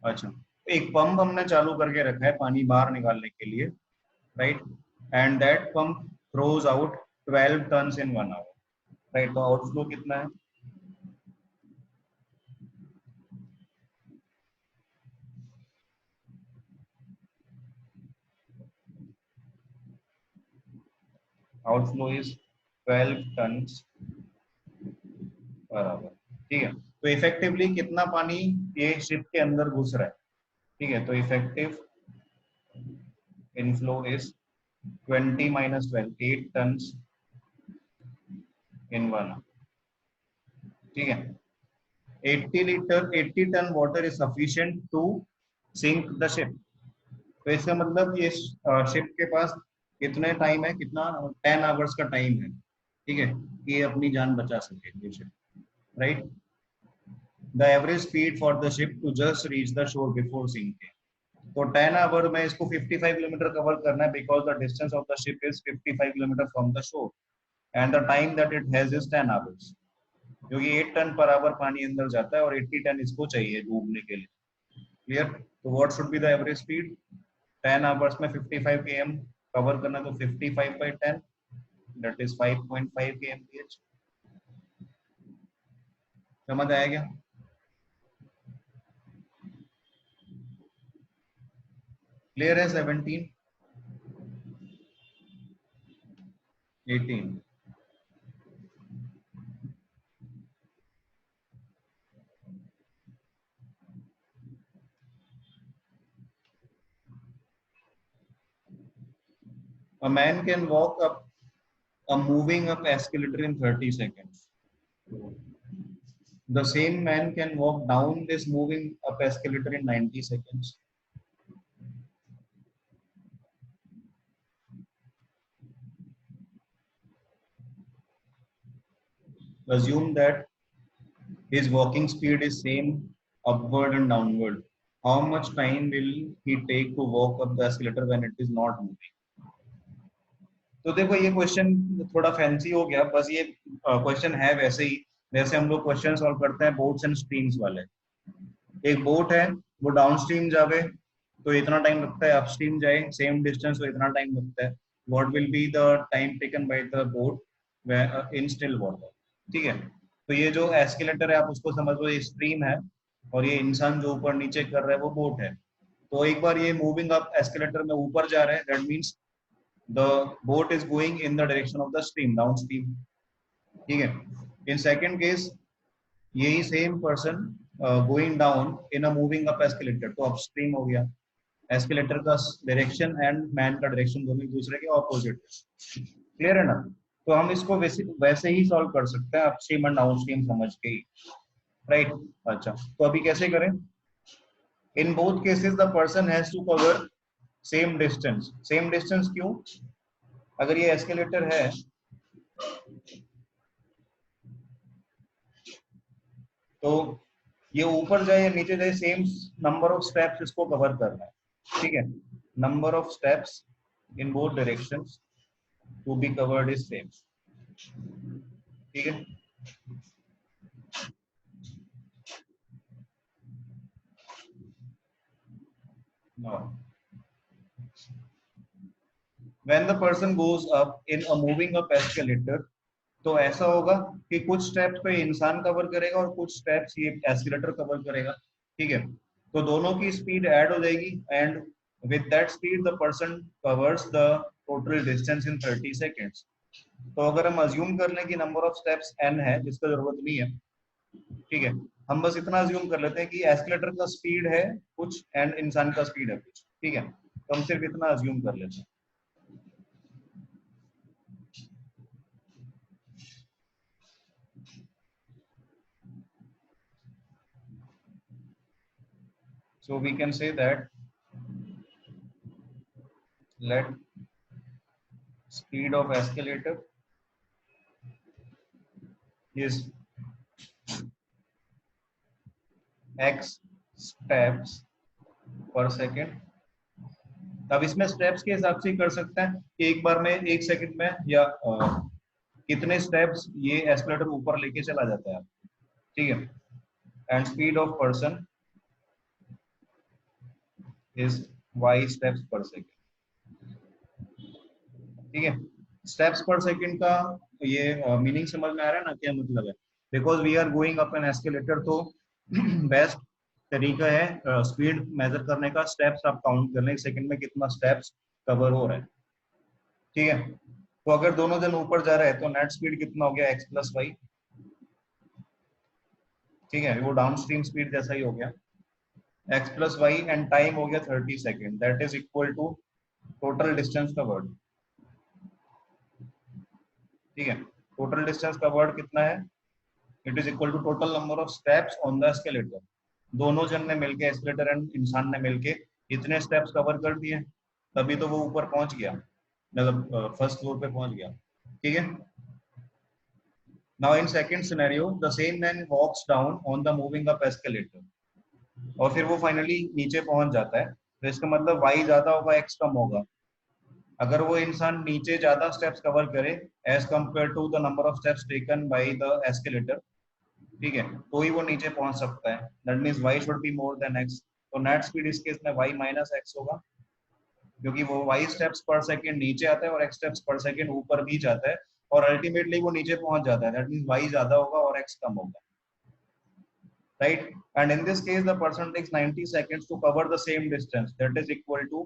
अच्छा एक पंप हमने चालू करके रखा है पानी बाहर निकालने के लिए, right, and that pump throws out 12 tons in 1 hour, right. तो आउटफ्लो कितना है, outflow is 12 tons per hour. ठीक है, तो इफेक्टिवली कितना पानी ये शिप के अंदर घुस रहा है. ठीक है, तो effective inflow is 20 minus 12, 8 tons in 1 hour. ठीक है, 80 ton water is sufficient to sink the ship. तो इसका मतलब ये शिप के पास कितने टाइम है, कितना 10 आवर्स का टाइम है. ठीक है, कि ये अपनी जान बचा सके ये ship, right. The average speed for the ship to just reach the shore before sinking. तो 10 आवर में इसको 55 किलोमीटर कवर करना है because the distance of the ship is 55 kilometre from the shore and the time that it has is 10 hours. क्योंकि 8 ton per hour पानी अंदर जाता है और 80 टन इसको चाहिए डूबने के लिए. क्लियर. तो what should be the average speed, 10 hours में 55 km कवर करना, तो 55 by 10 दैट इज 5.5 kmph. समझ आया क्या. क्लियर है. 17, 18. A man can walk up a moving up escalator in 30 seconds. The same man can walk down this moving up escalator in 90 seconds. Assume that his walking speed is same upward and downward. How much time will he take to walk up the escalator when it is not moving? तो देखो ये question थोड़ा fancy हो गया, बस ये question है वैसे ही जैसे हम लोग क्वेश्चन सॉल्व करते हैं बोट्स एंड स्ट्रीम्स वाले. एक बोट है वो डाउन स्ट्रीम जावे तो इतना टाइम लगता है, अपस्ट्रीम जाए सेम डिस्टेंस तो इतना टाइम लगता है. What will be the time taken by the boat in still water. ठीक है, तो ये जो एस्केलेटर है आप उसको समझ लो ये स्ट्रीम है और ये इंसान जो ऊपर नीचे कर रहा है वो बोट है. तो एक बार ये मूविंग अप एस्केलेटर में ऊपर जा रहा है that means the boat is going in the direction of the stream downstream. ठीक है, in second case यही same person going down in a moving up escalator तो upstream हो गया. एस्केलेटर का डायरेक्शन एंड मैन का डायरेक्शन दोनों एक दूसरे के ऑपोजिट है. क्लियर है ना. तो हम इसको वैसे ही सॉल्व कर सकते हैं अपस्ट्रीम एंड डाउनस्ट्रीम समझ के ही, राइट. अच्छा, तो अभी कैसे करें. In both cases the person has to cover same distance. Same distance क्यों, अगर ये एस्केलेटर है तो ये ऊपर जाए या नीचे जाए सेम नंबर ऑफ स्टेप्स इसको कवर करना है, ठीक है। Number of steps in both directions to be covered is same, ठीक है। Now, when the person goes up in a moving up escalator, तो ऐसा होगा कि कुछ स्टेप्स पे इंसान कवर करेगा और कुछ स्टेप्स ये एस्केलेटर कवर करेगा, ठीक है। तो दोनों की स्पीड ऐड हो जाएगी and with that speed the person covers the total distance in 30 seconds. तो अगर हम अज्यूम कर लें कि नंबर ऑफ स्टेप्स n है, जिसका जरूरत नहीं है, ठीक है, हम बस इतना अज्यूम कर लेते हैं कि एस्केलेटर का स्पीड है कुछ एंड इंसान का स्पीड है कुछ, ठीक है। तो हम सिर्फ इतना अज्यूम कर लेते हैं। So we can say that let speed of escalator is x steps per second। अब इसमें स्टेप्स के हिसाब से ही कर सकते हैं कि एक बार में 1 सेकंड में या कितने स्टेप्स ये एस्केलेटर ऊपर लेके चला जाता है, ठीक है। And speed of person is y steps पर सेकंड, ठीक है। स्टेप्स पर सेकंड का ये मीनिंग समझ में आ रहा है ना, क्या मतलब है। Because we are going up an escalator, तो बेस्ट तरीका है स्पीड मेजर करने का, स्टेप्स आप काउंट कर लें, एक सेकंड में कितना स्टेप्स कवर हो रहा है, ठीक है। तो अगर दोनों जन ऊपर जा रहे हैं तो नेट स्पीड कितना हो गया x प्लस वाई, ठीक है, वो डाउन स्ट्रीम स्पीड जैसा ही हो गया x plus Y and time हो गया 30 second, that is equal to total distance covered, ठीक है। टोटल डिस्टेंस कवर्ड कितना है, it is equal to total number of steps on the escalator. दोनों जन ने मिलके, एस्केलेटर एंड इंसान ने मिलके इतने स्टेप्स कवर कर दिए, तभी तो वो ऊपर पहुंच गया, मतलब फर्स्ट फ्लोर पे पहुंच गया, ठीक है। Now in second scenario the same man walks down on the moving up escalator, और फिर वो फाइनली नीचे पहुंच जाता है, तो इसका मतलब y ज्यादा होगा x कम होगा। अगर वो इंसान नीचे ज्यादा स्टेप्स कवर करे as compare to the number of steps taken by the escalator, ठीक है, तो ही वो नीचे पहुंच सकता है, that means y should be more than x। तो नेट स्पीड इस केस में y माइनस x होगा, क्योंकि वो y स्टेप्स पर सेकंड नीचे आता है और x स्टेप्स पर सेकंड ऊपर भी जाता है, और अल्टीमेटली वो नीचे पहुंच जाता है, दैट मींस y ज्यादा होगा और x कम होगा, right? And in this case the person takes 90 seconds to cover the same distance, that is equal to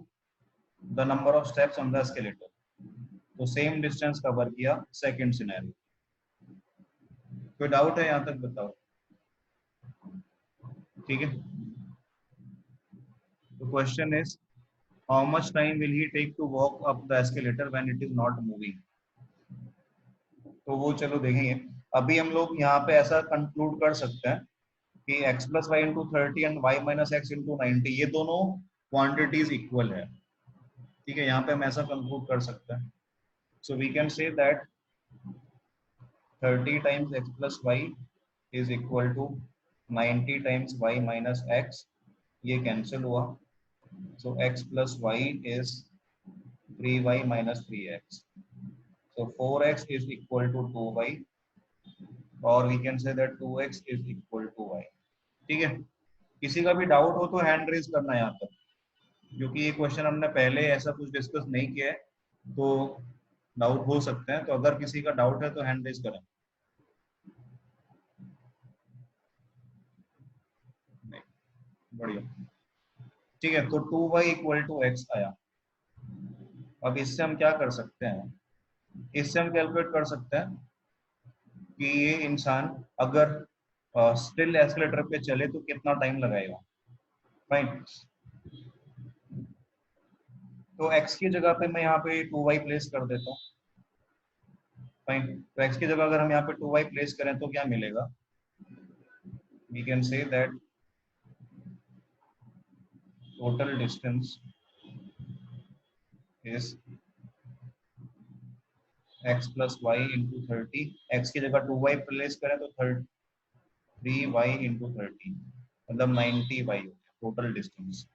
the number of steps on the escalator। तो सेम डिस्टेंस कवर किया second scenario. कोई doubt है यहाँ तक, बताओ, ठीक है। तो question is how much time will he take to walk up the escalator when it is not moving। तो वो चलो देखेंगे। अभी हम लोग यहाँ पे ऐसा कंक्लूड कर सकते हैं कि x plus y into 30 and y minus x into 90 ये दोनों क्वांटिटीज इक्वल है, ठीक है। यहाँ पे हम ऐसा कंक्लूड कर सकते हैं। So we can say that 30 times x plus y is equal to 90 times y minus x, ये कैंसिल हुआ, so x plus y is 3y minus 3x, so 4x is equal to 2y, or we can say that 2x is equal to y, ठीक है। किसी का भी doubt हो तो hand raise करना है यहाँ पर, क्योंकि ये क्वेश्चन हमने पहले ऐसा कुछ डिस्कस नहीं किया है, तो डाउट हो सकते हैं। तो अगर किसी का डाउट है तो हैंड रेज करें। नहीं, बढ़िया, ठीक है। तो 2y इक्वल टू एक्स आया। अब इससे हम क्या कर सकते हैं, इससे हम कैलकुलेट कर सकते हैं कि ये इंसान अगर स्टिल एस्केलेटर पे चले तो कितना टाइम लगाएगा, फाइन। तो x की जगह पे मैं यहाँ पे 2y प्लेस कर देता हूँ, फाइन। तो x की जगह अगर हम यहाँ पे 2y प्लेस करें तो क्या मिलेगा, we can say that total distance is x plus y into 30। X की जगह 2y प्लेस करें तो 30, 3y इंटू 30 मतलब 90y हो गया टोटल डिस्टेंस।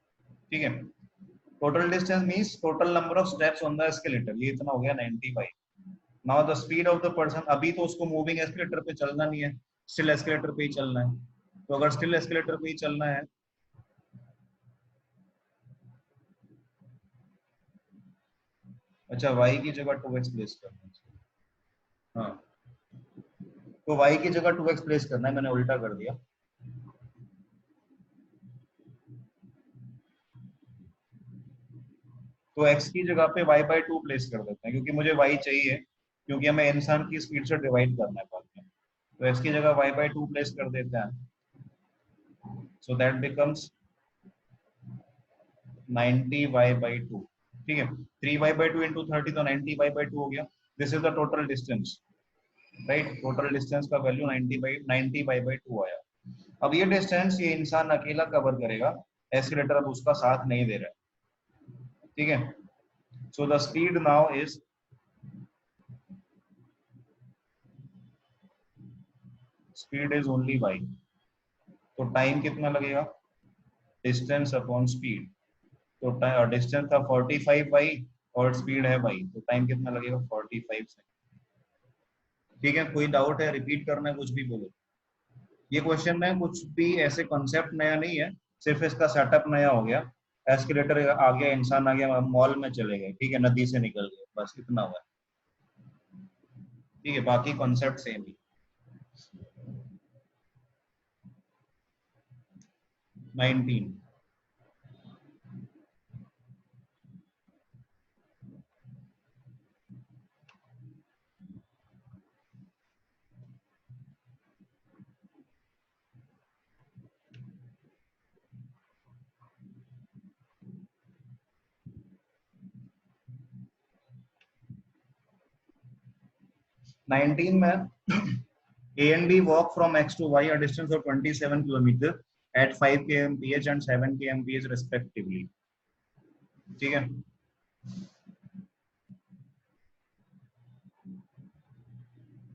ठीक है, total distance means total number of steps on the escalator, ये इतना हो गया 90y। Now the speed of the person, अभी तो उसको मूविंग एस्केलेटर पे चलना नहीं है, स्टिल एस्केलेटर पे ही चलना है। तो अगर स्टिल एस्केलेटर पे ही चलना है, अच्छा y की जगह 2x प्लेस करना है। हाँ, तो y की जगह 2x प्लेस करना है, मैंने उल्टा कर दिया। तो x की जगह पे y बाई 2 प्लेस कर देते हैं, क्योंकि मुझे y चाहिए, क्योंकि हमें इंसान की स्पीड से डिवाइड करना है बाद में। तो x की जगह y बाई 2 प्लेस कर देते हैं, so that becomes 90y by 2। ठीक है, 3y बाई 2 इंटू 30 तो 90y बाई 2 हो गया। This is the total distance, right. Total distance का वैल्यू 90y बाई 2 आया। अब ये डिस्टेंस ये इंसान अकेला कवर करेगा, एस्केलेटर अब उसका साथ नहीं दे रहा है। ठीक है, so the speed now is, speed is only y। तो टाइम कितना लगेगा, डिस्टेंस अपॉन स्पीड। तो डिस्टेंस था 45y और स्पीड है y, तो टाइम कितना लगेगा 45 सेकंड। ठीक है, कोई डाउट है, रिपीट करना है, कुछ भी बोलो। ये क्वेश्चन में कुछ भी ऐसे कॉन्सेप्ट नया नहीं है, सिर्फ इसका सेटअप नया हो गया। एस्केलेटर आ गया, इंसान आ गया, मॉल में चले गए, ठीक है, नदी से निकल गए, बस इतना हुआ है। ठीक है, बाकी कॉन्सेप्ट सेम ही। 19। 19 में A and B walk from X to Y a distance of 27 kilometer at 5 kmph and 7 kmph respectively। ठीक है,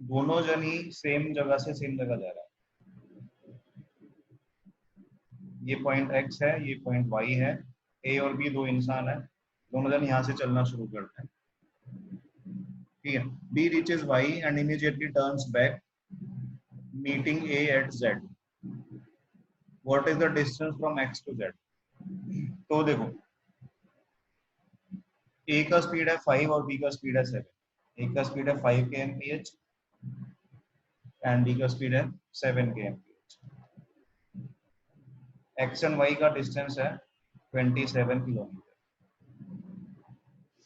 दोनों जन ही सेम जगह से सेम जगह जा रहा है। ये पॉइंट X है, ये पॉइंट Y है, A और B दो इंसान है, दोनों जन यहाँ से चलना शुरू करते हैं। ठीक है, B reaches Y and immediately turns back meeting A at Z। What is the distance from X to Z? तो देखो, A का स्पीड है 5 और B का स्पीड है 7। A का स्पीड है 5 kmph एंड B का स्पीड है 7 kmph। X एंड Y का डिस्टेंस है 27 किलोमीटर,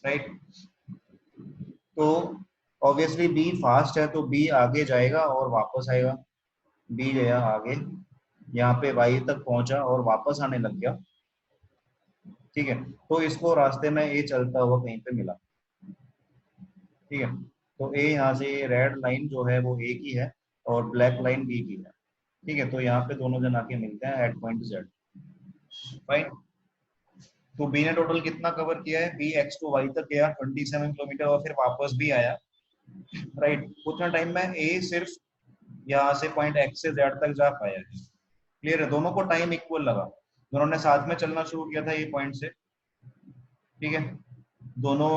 राइट। तो ऑब्वियसली B फास्ट है, तो B आगे जाएगा और वापस आएगा। B गया आगे, यहाँ पे Y तक पहुंचा और वापस आने लग गया। ठीक है, तो इसको रास्ते में A चलता हुआ कहीं पे मिला। ठीक है, तो A यहाँ से रेड लाइन जो है वो A की है और ब्लैक लाइन B की है। ठीक है, तो यहाँ पे दोनों जन आके मिलते हैं एट पॉइंट Z। फाइन, तो बी ने टोटल कितना कवर किया है, बी एक्स टू वाई तक गया 27 किलोमीटर और फिर वापस भी आया, राइट। उतना टाइम में ए सिर्फ यहाँ से पॉइंट एक्स से जेड तक जा पाया है। क्लियर है, दोनों को टाइम इक्वल लगा, दोनों ने साथ में चलना शुरू किया था ये पॉइंट से। ठीक है, दोनों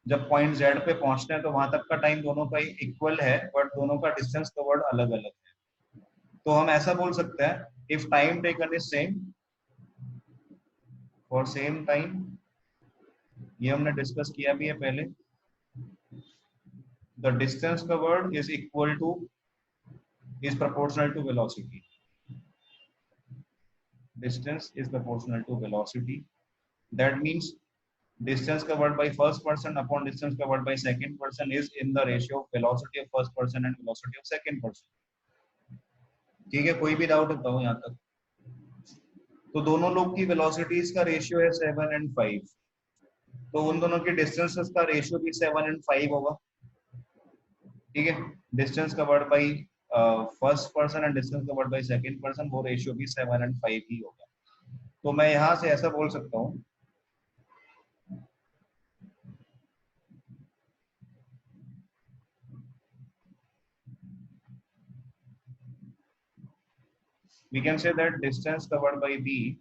जब पॉइंट जेड पे पहुंचते हैं तो वहां तक का टाइम दोनों का इक्वल है, बट दोनों का डिस्टेंस कवर्ड अलग अलग है। तो हम ऐसा बोल सकते हैं, if time taken is same for same time, ये हमने डिस्कस किया भी है पहले, the distance covered is equal to, is proportional to velocity। Distance is proportional to velocity, that means distance covered by first person upon distance covered by second person is in the ratio of velocity of first person and velocity of second person। ठीक है, कोई भी doubt होता हो यहाँ तक? तो दोनों लोग की वेलोसिटीज का रेशियो है 7 एंड 5, तो उन दोनों के डिस्टेंसेस का रेशियो भी 7 एंड 5 होगा। ठीक है, distance covered by first person and distance covered by second person, वो रेशियो भी 7 एंड 5 ही होगा। तो मैं यहाँ से ऐसा बोल सकता हूँ, we can say that distance covered by B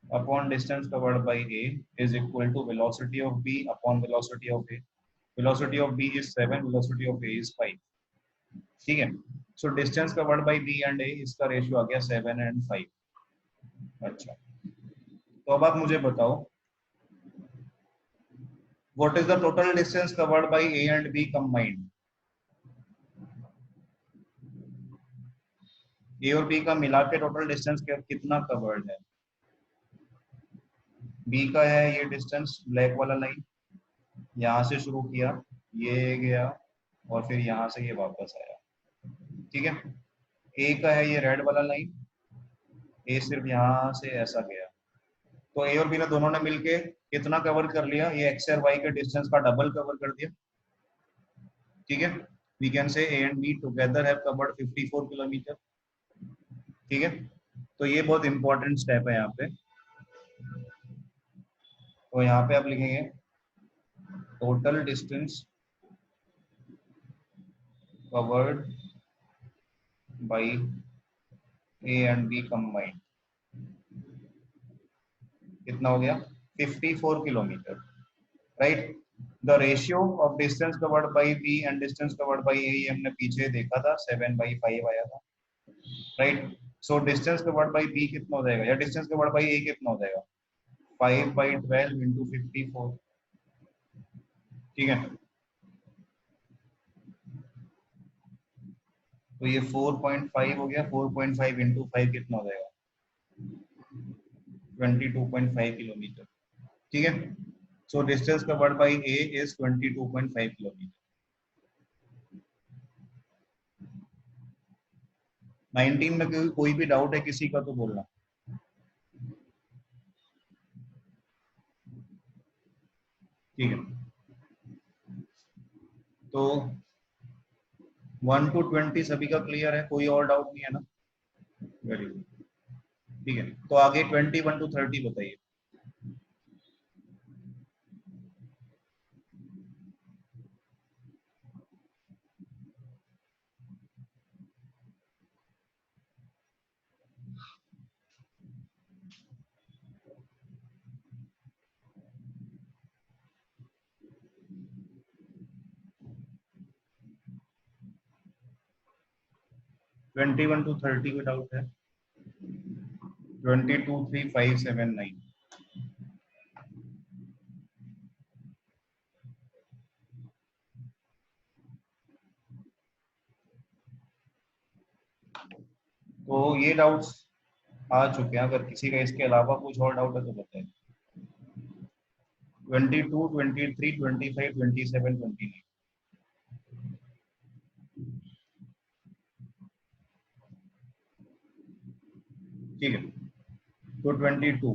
upon distance covered by A is equal to velocity of B upon velocity of A. Velocity of B is 7, velocity of A is 5. ठीक है, so distance covered by B and A इसका ratio आ गया 7 and 5. अच्छा, तो अब आप मुझे बताओ what is the total distance covered by A and B combined? A और B का मिला के टोटल डिस्टेंस कितना कवर्ड है? B का है ये डिस्टेंस ब्लैक वाला लाइन, यहाँ से शुरू किया, ये गया और फिर यहाँ से ये वापस आया, ठीक है। A का है ये रेड वाला लाइन, A सिर्फ यहाँ से ऐसा गया, तो A और B ने दोनों ने मिलके कितना कवर कर लिया? ये x और y के डिस्टेंस का डबल कवर कर दिया, ठीक है। We can say A and B together have covered 54 kilometre, ठीक है। तो ये बहुत इंपॉर्टेंट स्टेप है यहाँ पे, तो यहाँ पे आप लिखेंगे total distance covered bye A and B combined, कितना हो गया? 54 kilometre, right. The ratio of distance covered bye B and distance covered bye A ये हमने पीछे देखा था, 7/5 आया था, right. So distance covered bye B कितना हो जाएगा, या डिस्टेंस कवर्ड बाय A कितना हो जाएगा? 5/12 इंटू 54, ठीक है। तो ये 4.5 हो गया, 4.5 इंटू 5 कितना हो जाएगा? 22.5 किलोमीटर, ठीक है। So distance covered bye A is 22.5 kilometre. 19 में कोई भी डाउट है किसी का तो बोलना। ठीक है, तो 1 to 20 सभी का क्लियर है, कोई और डाउट नहीं है ना? वेरी गुड, ठीक है। तो आगे 21 to 30 बताइए। ट्वेंटी वन टू थर्टी का डाउट है? 22, 3, 5, 7, 9। तो ये डाउट्स आ चुके हैं, अगर किसी का इसके अलावा कुछ और डाउट है तो बताएं। 22, 23, 25, 27, 29। ठीक है, तो 22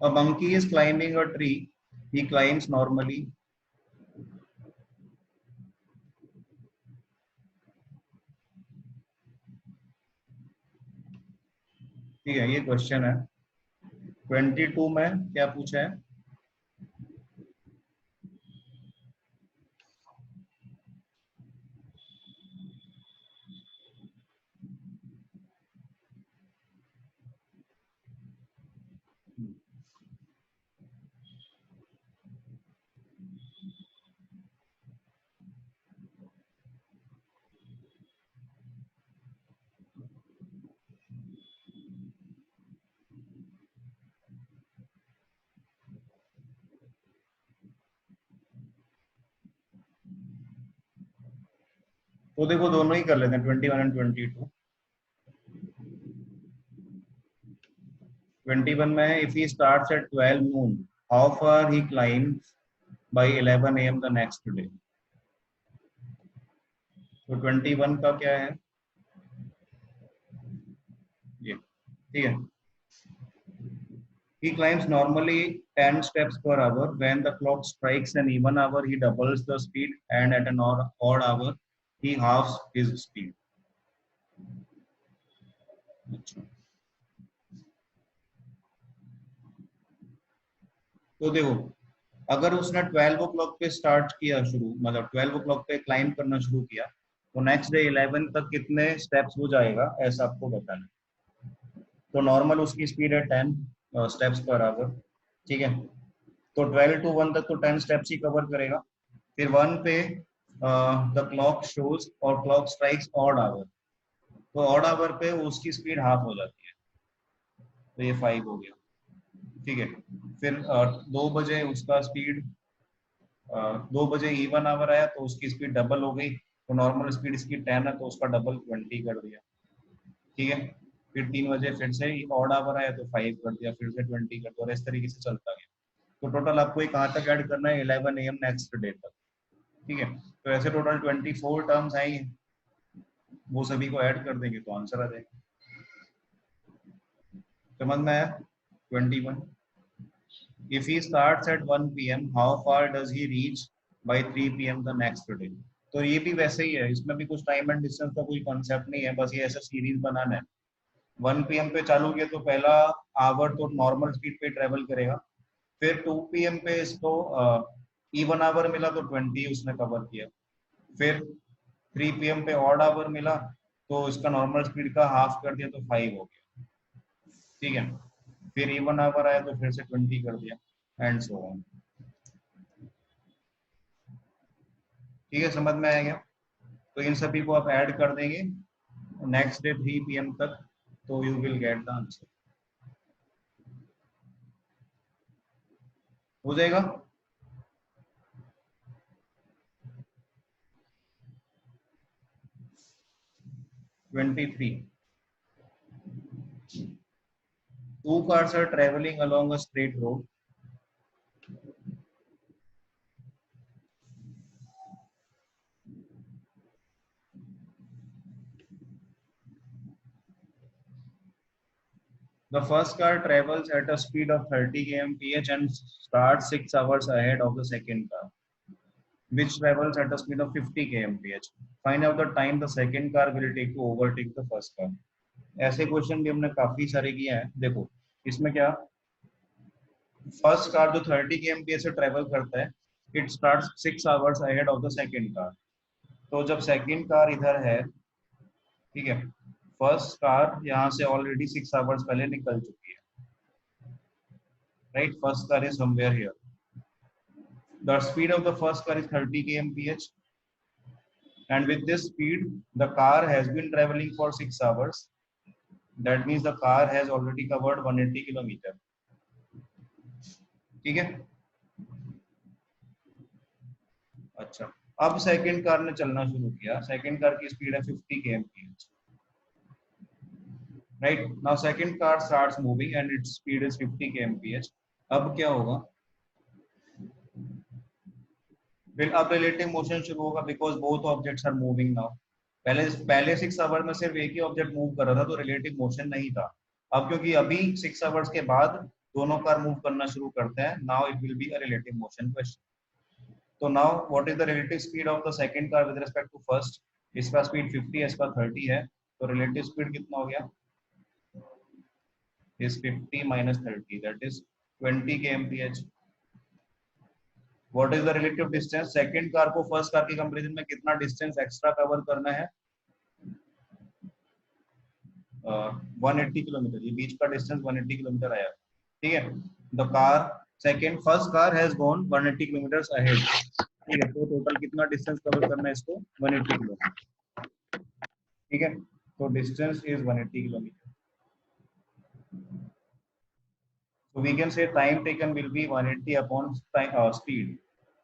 A monkey is climbing a tree. He climbs normally. ठीक है, ये क्वेश्चन है। 22 में क्या पूछा है? तो देखो दोनों ही कर लेते हैं, 21 एंड 22। 21 में if he starts at 12 noon, how far he climbs by 11 a.m. the next day? तो 21 का क्या है? ये ठीक है। He climbs normally 10 steps per hour. When the clock strikes an even hour, he doubles the speed, and at an odd hour, he halves his speed. तो देखो अगर उसने 12 ओ क्लॉक पे स्टार्ट किया शुरू, मतलब 12 ओ क्लॉक पे क्लाइंब करना शुरू किया, तो नेक्स्ट डे 11 तक कितने स्टेप्स हो जाएगा ऐसा आपको बताना है। तो नॉर्मल उसकी स्पीड है 10 स्टेप्स पर आवर, ठीक है। तो 12 टू 1 तक तो 10 स्टेप्स ही कवर करेगा। फिर 1 पे द क्लॉक शोज और क्लॉक स्ट्राइक्स ऑड आवर, तो ऑड आवर पे उसकी स्पीड हाफ हो जाती है, तो ये 5 हो गया, ठीक है। फिर 2 बजे उसका स्पीड 2 बजे इवन आवर आया तो उसकी स्पीड डबल हो गई, तो नॉर्मल स्पीड इसकी 10 है तो उसका डबल 20 कर दिया, ठीक है। फिर 3 बजे फिर से ऑड आवर आया तो 5 कर दिया, फिर से 20 कर दिया, और इस तरीके से चलता गया। तो टोटल आपको ये कहाँ तक ऐड करना है, 11 AM नेक्स्ट डे तक, ठीक है। तो ऐसे टोटल 24 टर्म्स आएंगे, वो सभी को ऐड कर देंगे तो आंसर आ जाएगा। समझ में आया? 21। If he starts at 1 p.m., how far does he reach by 3 p.m. the next day? तो ये भी वैसे ही है, इसमें भी कुछ टाइम एंड डिस्टेंस का कोई कॉन्सेप्ट नहीं है, बस ये ऐसा सीरीज बनाना है। 1 PM पे चालू किया तो पहला आवर तो नॉर्मल स्पीड पे ट्रेवल करेगा, फिर 2 PM पे इसको इवन आवर मिला तो 20 उसने कवर किया, फिर 3 PM पे ऑड आवर मिला तो इसका नॉर्मल स्पीड का हाफ कर दिया तो 5 हो गया, ठीक है। फिर इवन आवर आया तो फिर से 20 कर दिया एंड सो ऑन, ठीक है। समझ में आएगा? तो इन सभी को आप ऐड कर देंगे नेक्स्ट डे 3 PM तक, तो you will get the answer, हो जाएगा। 23, two cars are traveling along a straight road. The first car travels at a speed of 30 km/h and starts 6 hours ahead of the second car, which travels at a speed of 50 km/h. Find out the time the second car will take to overtake the first car. ऐसे question भी हमने काफी सारे किए हैं। देखो इसमें क्या, फर्स्ट कार जो 30 km/h से ट्रेवल करता है, it start 6 hours ahead of the second car. तो जब सेकेंड कार इधर है, ठीक है, फर्स्ट कार यहाँ से ऑलरेडी 6 आवर्स पहले निकल चुकी है, right. First car is somewhere here, the speed of the first car is 30 km/h, and with this speed the car has been traveling for 6 hours. That means the car has already covered 180 kilometer, ठीक है। अच्छा, अब second car ने चलना शुरू किया, second car की speed है 50 km/h, right. Now second car starts moving and its speed is 50 km/h। अब क्या होगा, फिर अब रिलेटिव मोशन शुरू होगा, because both objects are moving now. पहले पहले 6 आवर में सिर्फ एक ही ऑब्जेक्ट मूव कर रहा था तो रिलेटिव मोशन नहीं था। अब क्योंकि अभी 6 आवर्स के बाद दोनों कार मूव करना शुरू करते हैं, now it will be a relative motion question. तो now what is the relative speed of the second car with respect to first? इसका स्पीड 50 है, इसका 30 है, तो रिलेटिव स्पीड कितना हो गया, is 50 minus 30, that is 20 km/h। What is the relative distance, second car को फर्स्ट कार की कंपैरिजन में कितना डिस्टेंस एक्स्ट्रा कवर करना है, 180 किलोमीटर, ये बीच का डिस्टेंस 180 किलोमीटर आया, ठीक है। The car second first car has gone 180 kilometre ahead, ठीक है। तो टोटल कितना डिस्टेंस कवर करना है इसको, 180 किलोमीटर, ठीक है। तो distance is 180 kilometre, so we can say time taken will be 180 upon time, speed,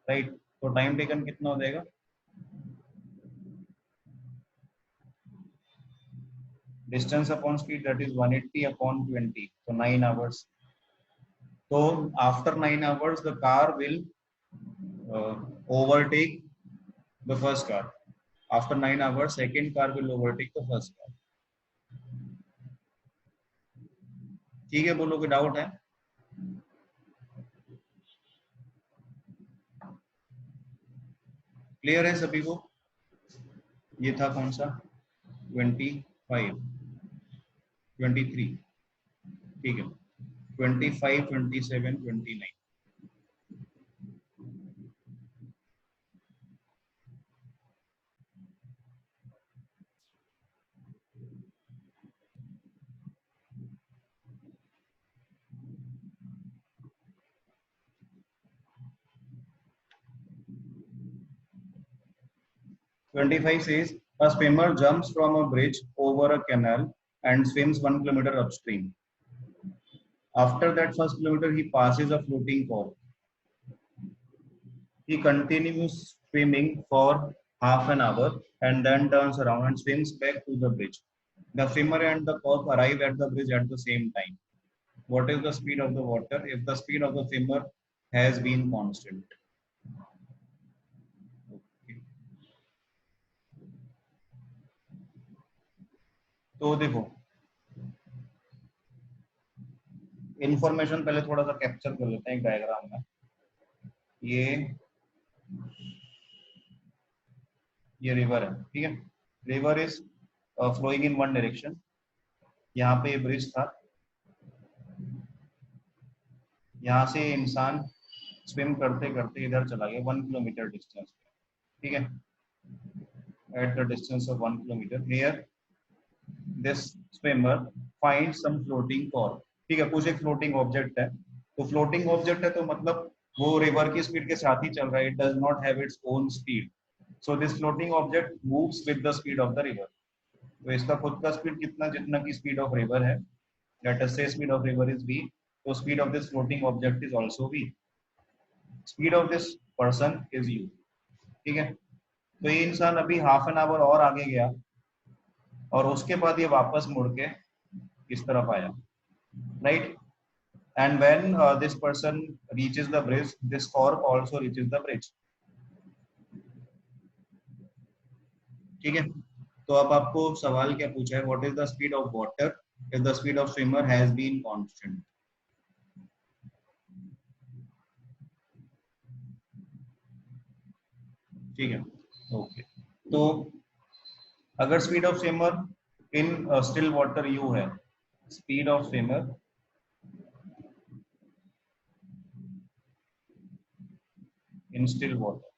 right। तो टाइम टेकन कितना हो जाएगा, distance upon speed that is 180 upon 20, तो 9 आवर्स। तो after 9 hours the car will overtake the first car. After 9 hours, second car will overtake the first car. ठीक है, बोलो कोई डाउट है? क्लियर है सभी को? ये था कौन सा, 25, 23, ठीक है, 25, 27, 29। 25 says a swimmer jumps from a bridge over a canal and swims 1 kilometer upstream. After that first kilometer, he passes a floating cork. He continues swimming for half an hour and then turns around and swims back to the bridge. The swimmer and the cork arrive at the bridge at the same time. What is the speed of the water if the speed of the swimmer has been constant? Okay. तो देखो information पहले थोड़ा सा capture कर लेते हैं एक diagram में. ये रिवर है, ठीक है. River is flowing in one direction. यहाँ पे ब्रिज था, यहाँ से इंसान स्विम करते करते इधर चला गया 1 किलोमीटर डिस्टेंस पे, ठीक है. At the distance of 1 kilometre here this swimmer find some floating cork. ठीक है, कुछ एक फ्लोटिंग ऑब्जेक्ट है. तो फ्लोटिंग ऑब्जेक्ट है तो मतलब वो रिवर की स्पीड के साथ ही चल रहा है. It does not have its own speed. So this floating object moves with the speed of the river. तो इसका खुद का स्पीड कितना, जितना की स्पीड ऑफ रिवर है. लेट अस से speed of river is v. तो speed of this floating object is also v. Speed of this person is u. ठीक है. तो ये इंसान अभी हाफ एन आवर और आगे गया और उसके बाद ये वापस मुड़ के इस तरफ आया, right. And when this person reaches the bridge, this cork also reaches the bridge. ठीक है. तो अब आपको सवाल क्या पूछा है, what is the speed of water if the speed of swimmer has been constant. ठीक है, ओके. तो अगर speed of swimmer in still water u है, speed of swimmer in still water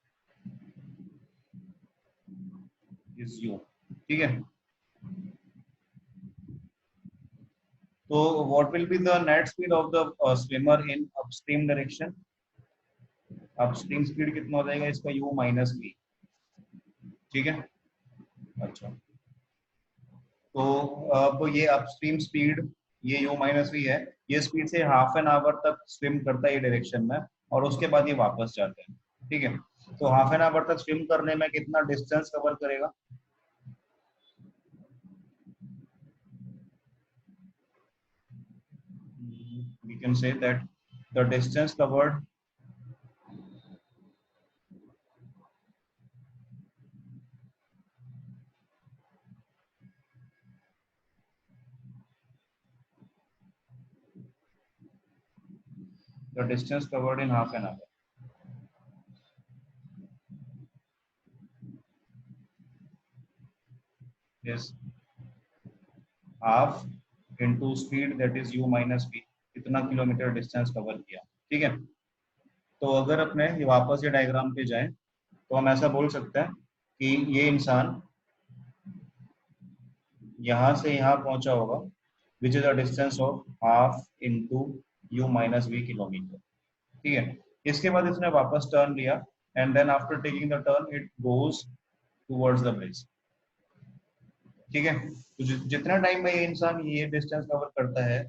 is u. ठीक है. तो what will be the net speed of the swimmer in upstream direction. Upstream speed कितना हो जाएगा इसका, u माइनस v. ठीक है. अच्छा, तो अब ये अपस्ट्रीम स्पीड, ये u माइनस वी है. ये स्पीड से हाफ एन आवर तक स्विम करता है ये डायरेक्शन में और उसके बाद ये वापस जाते हैं. ठीक है. तो हाफ एन आवर तक स्विम करने में कितना डिस्टेंस कवर करेगा. We can say that the distance covered in half an hour. Yes, half into speed that is u minus v. कितना किलोमीटर डिस्टेंस कवर किया. ठीक है. तो अगर अपने ये वापस ये डायग्राम पे जाएं तो हम ऐसा बोल सकते हैं कि ये इंसान यहाँ से यहाँ पहुंचा होगा which is a distance of half into u minus v kilometre. ठीक है. इसके बाद इसने वापस टर्न लिया and then after taking the turn it goes towards the bridge. ठीक है. तो जितना टाइम में ये इंसान ये डिस्टेंस कवर करता है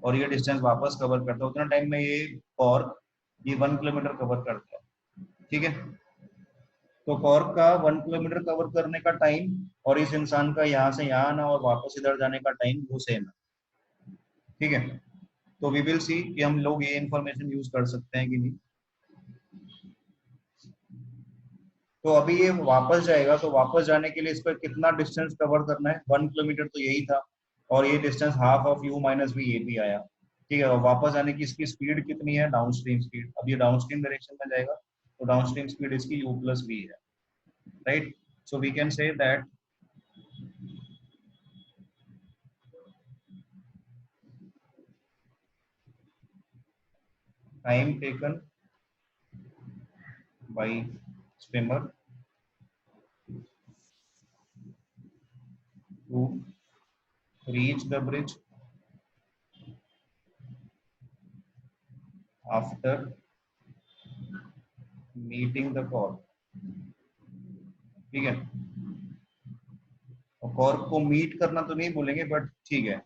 और ये डिस्टेंस वापस कवर करता है, उतना टाइम में ये कॉर्क ये 1 किलोमीटर कवर करता है. ठीक है. तो कॉर्क का 1 किलोमीटर कवर करने का टाइम और इस इंसान का यहाँ से यहाँ आना और वापस इधर जाने का टाइम वो सेम है. ठीक है. तो वी विल सी कि हम लोग ये इंफॉर्मेशन यूज कर सकते हैं कि नहीं. तो अभी ये वापस जाएगा तो वापस जाने के लिए इस पर कितना डिस्टेंस कवर करना है. 1 किलोमीटर तो यही था और ये distance half of u minus v ये भी आया. ठीक है. और वापस आने की इसकी स्पीड कितनी है, डाउन स्ट्रीम स्पीड. अब ये डाउन स्ट्रीम डायरेक्शन में जाएगा तो डाउन स्ट्रीम स्पीड इसकी यू प्लस वी है, right. So we can say that time taken by swimmer to reach the bridge after meeting the cork ठीक है, और कॉर्क को मीट करना तो नहीं बोलेंगे, बट ठीक है,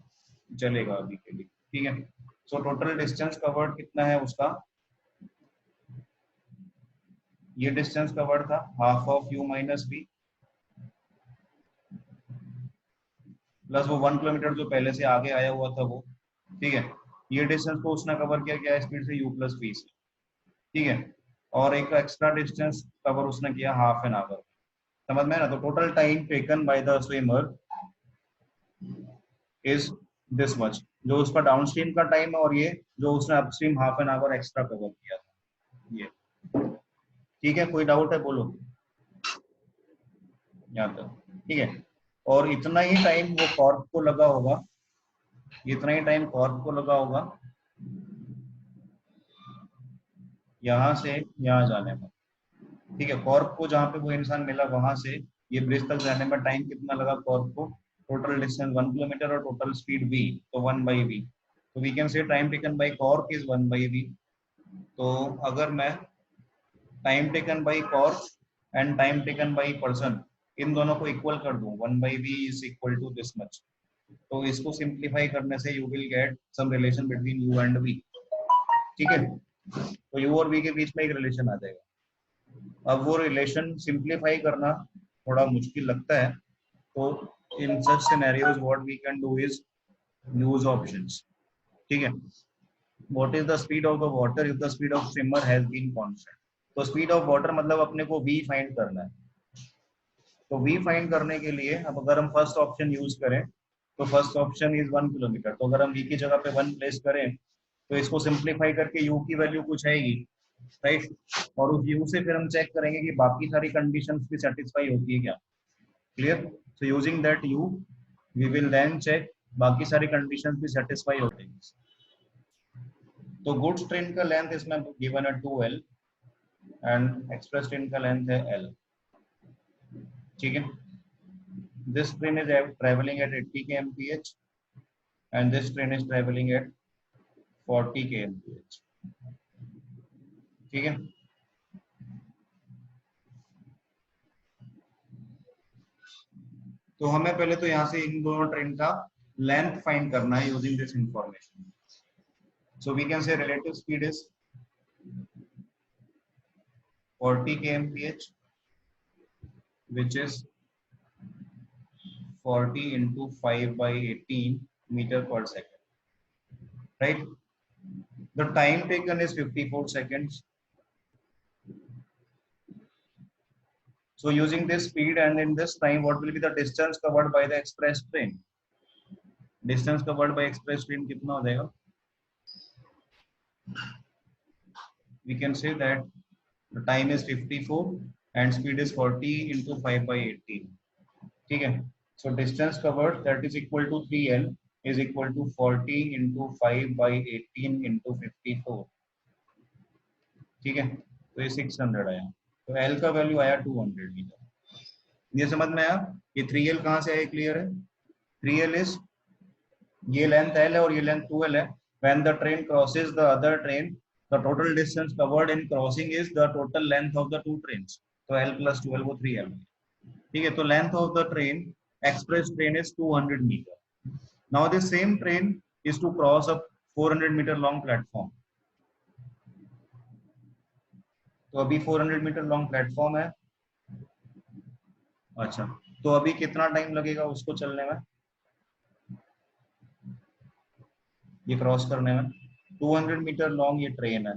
चलेगा अभी के लिए। ठीक है, सो टोटल डिस्टेंस कवर्ड कितना है उसका, ये डिस्टेंस कवर्ड था half of u minus v plus वो 1 किलोमीटर जो पहले से आगे आया हुआ था वो। ठीक है, ये डिस्टेंस को उसने कवर किया क्या स्पीड से, u प्लस v से। ठीक है, और एक एक्स्ट्रा डिस्टेंस कवर उसने किया हाफ एन आवर। समझ में ना, तो total time taken by the swimmer is this much, जो उसका डाउनस्ट्रीम का टाइम है, और ये जो उसने upstream half an hour extra cover किया था ये। ठीक है, कोई डाउट है बोलो यहाँ तक। ठीक है, और इतना ही टाइम वो कॉर्क को लगा होगा, इतना ही टाइम कॉर्क को लगा होगा यहाँ से यहाँ जाने में। ठीक है, कॉर्क को जहाँ पे वो इंसान मिला वहां से ये ब्रिज तक जाने में टाइम कितना लगा कॉर्क को, टोटल डिस्टेंस 1 किलोमीटर और टोटल स्पीड v, तो 1/v। तो we can say time taken by cork is 1/v। तो अगर मैं time taken by cork and time taken by person इन दोनों को इक्वल कर दूं, 1/v is equal to this much, तो इसको सिंप्लीफाई करने से you will get some relation between u and v। ठीक है, तो u और v के बीच में एक रिलेशन आ जाएगा। अब वो रिलेशन सिंप्लीफाई करना थोड़ा मुश्किल लगता है, तो in such scenarios what we can do is use options. ठीक है, what is the speed of the water if the speed of swimmer has been constant. तो स्पीड ऑफ वाटर मतलब अपने को v फाइंड करना है। तो v फाइंड करने के लिए अब अगर हम फर्स्ट ऑप्शन यूज करें, तो फर्स्ट ऑप्शन इज 1 किलोमीटर, तो अगर हम v की जगह पे 1 प्लेस करें तो इसको सिंप्लीफाई करके u की वैल्यू कुछ आएगी, राइट। और उस u से फिर हम चेक करेंगे कि बाकी सारी कंडीशंस भी सेटिस्फाई होती है क्या। Clear, so using that u we will then check बाकी सारी कंडीशंस भी सेटिस्फाई होती हैं। तो गुड्स ट्रेन का लेंथ इसमें गिवन है 2l एंड एक्सप्रेस ट्रेन का लेंथ है l। ठीक है, this train is traveling at 80 kmph and this train is traveling at 40 kmph। ठीक है, तो हमें पहले तो यहाँ से इन दोनों ट्रेन का लेंथ फाइंड करना है using this information. So we can say relative speed is 40 kmph which is 40 into 5/18 meter per second, right? The time taken is 54 seconds. So using this speed and in this time, what will be the distance covered by the express train? Distance covered by express train कितना हो जाएगा? We can say that the time is 54 and speed is 40 into 5/18. ठीक है, so distance covered that is equal to 3l is equal to 40 into 5/18 into 54। ठीक है, तो ये 600 आया, तो l का वैल्यू आया 200 मीटर। ये समझ में आया, ये 3l कहाँ से आया, क्लियर है। 3l इज, ये लेंथ l है और ये लेंथ 2l है। when the train crosses the other train the total distance covered in crossing is the total length of the two trains, तो l plus 2l वो 3l। ठीक है, तो length of the train, express train is 200 metre. Now this same train is to cross a 400 metre long platform. तो अभी 400 metre long platform है। अच्छा, तो अभी कितना टाइम लगेगा उसको चलने में, ये क्रॉस करने में। 200 मीटर लॉन्ग ये ट्रेन है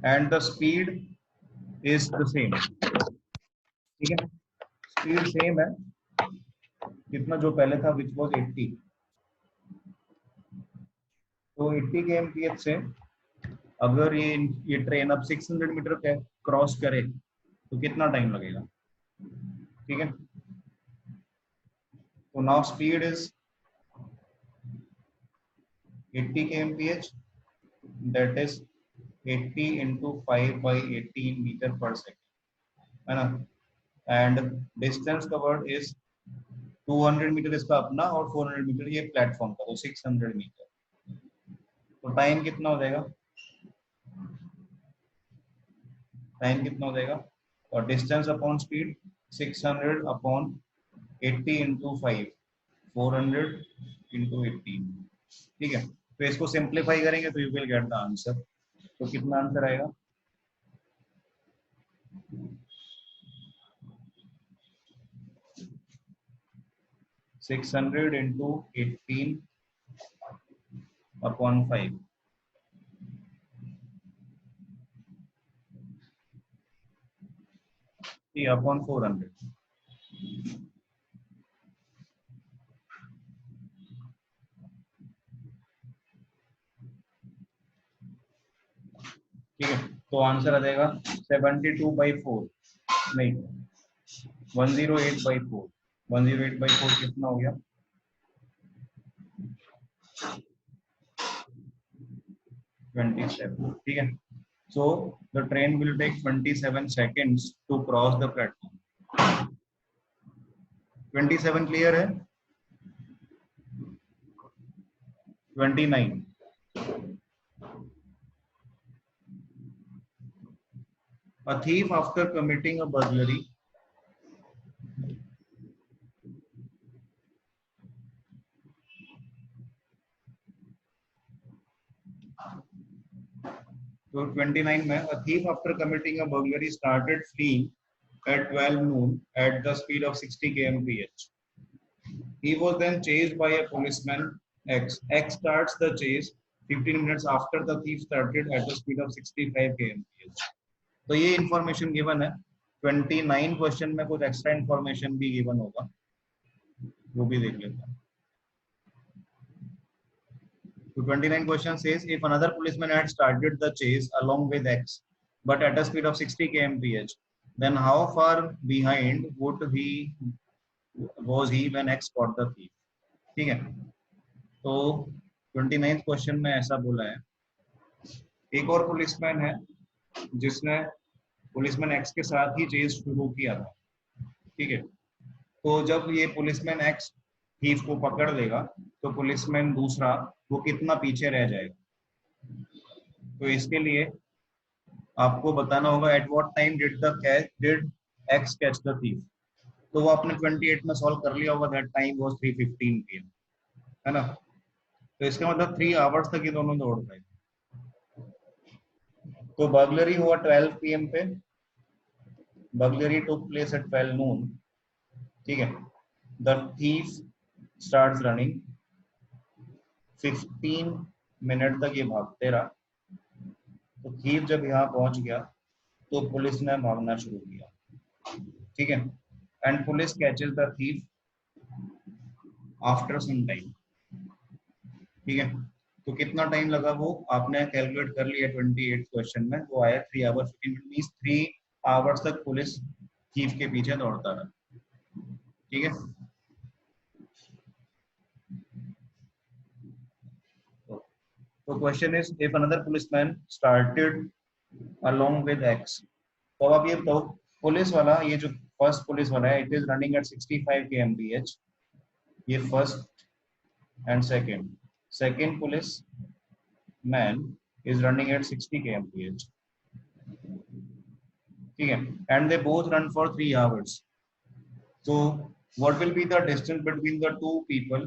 and the speed is the same. ठीक है, स्पीड सेम है, कितना जो पहले था विच वाज 80। तो 80 kmph से अगर ये ट्रेन अब 600 मीटर क्रॉस करे तो कितना टाइम लगेगा। ठीक है, तो now speed is 80 kmph, that is 80 into 5/18 metre per second, है ना। And distance covered is 200 metre इसका अपना और 400 मीटर ये प्लेटफॉर्म का, तो 600 मीटर। तो टाइम कितना हो जाएगा, टाइम कितना हो जाएगा, और distance upon speed 600 upon 80 into 5, 400 into 18। ठीक है, तो इसको सिंप्लीफाई करेंगे तो you will get the answer. तो कितना आंसर आएगा? 600 इंटू 18 अपॉन 5, अपॉन 400। ठीक है, तो आंसर आ जाएगा 72/4, नहीं 108/4। 108/4 कितना हो गया? 27। ठीक है, so the train will take 27 seconds to cross the platform। 27 clear है? 29। A thief after committing a burglary तो 29 में a thief after committing a burglary started fleeing at 12 noon at the speed of 60 km/h. He was then chased by a policeman X. X starts the chase 15 minutes after the thief started at the speed of 65 km/h. तो ये information given है। 29 question में कुछ extra information भी given होगा, वो भी देख लेते हैं। So 29 question says if another policeman had started the chase along with X, but at a speed of 60 km/h, then how far behind would he was he when X caught the thief? ठीक है, तो 29 question में ऐसा बोला है, एक और policeman है जिसने पुलिसमैन एक्स के साथ ही चेज शुरू किया था। ठीक है, तो जब ये पुलिसमैन एक्स थीफ को पकड़ लेगा तो पुलिसमैन दूसरा वो कितना पीछे रह जाएगा। तो इसके लिए आपको बताना होगा at what time did x catch the thief. तो वो आपने 28 में सॉल्व कर लिया होगा, दैट टाइम वाज 3:15 PM, है ना। तो इसका मतलब 3 आवर्स तक ये दोनों दौड़ पाए। तो बर्गलरी हुआ 12 PM पे, burglary took place at 12 noon। ठीक है, the thief starts running, 15 minute तक ये भागते रहा। तो थीफ जब यहाँ पहुंच गया तो पुलिस ने भागना शुरू किया। ठीक है, and police catches the thief after some time. ठीक है, तो कितना टाइम लगा वो आपने कैलकुलेट कर लिया 28 क्वेश्चन में, वो आया 3 आवर 15 मिनट, मींस 3 आवर्स तक पुलिस थीफ के पीछे दौड़ता रहा। ठीक है, तो question is if another policeman started along with x. तो अब आप ये बताओ, पुलिस वाला ये जो फर्स्ट पुलिस वाला है it is running at 65 km/h, ये first and second police man is running at 60 km/h। ठीक है, and they both run for 3 hours. so what will be the distance between the two people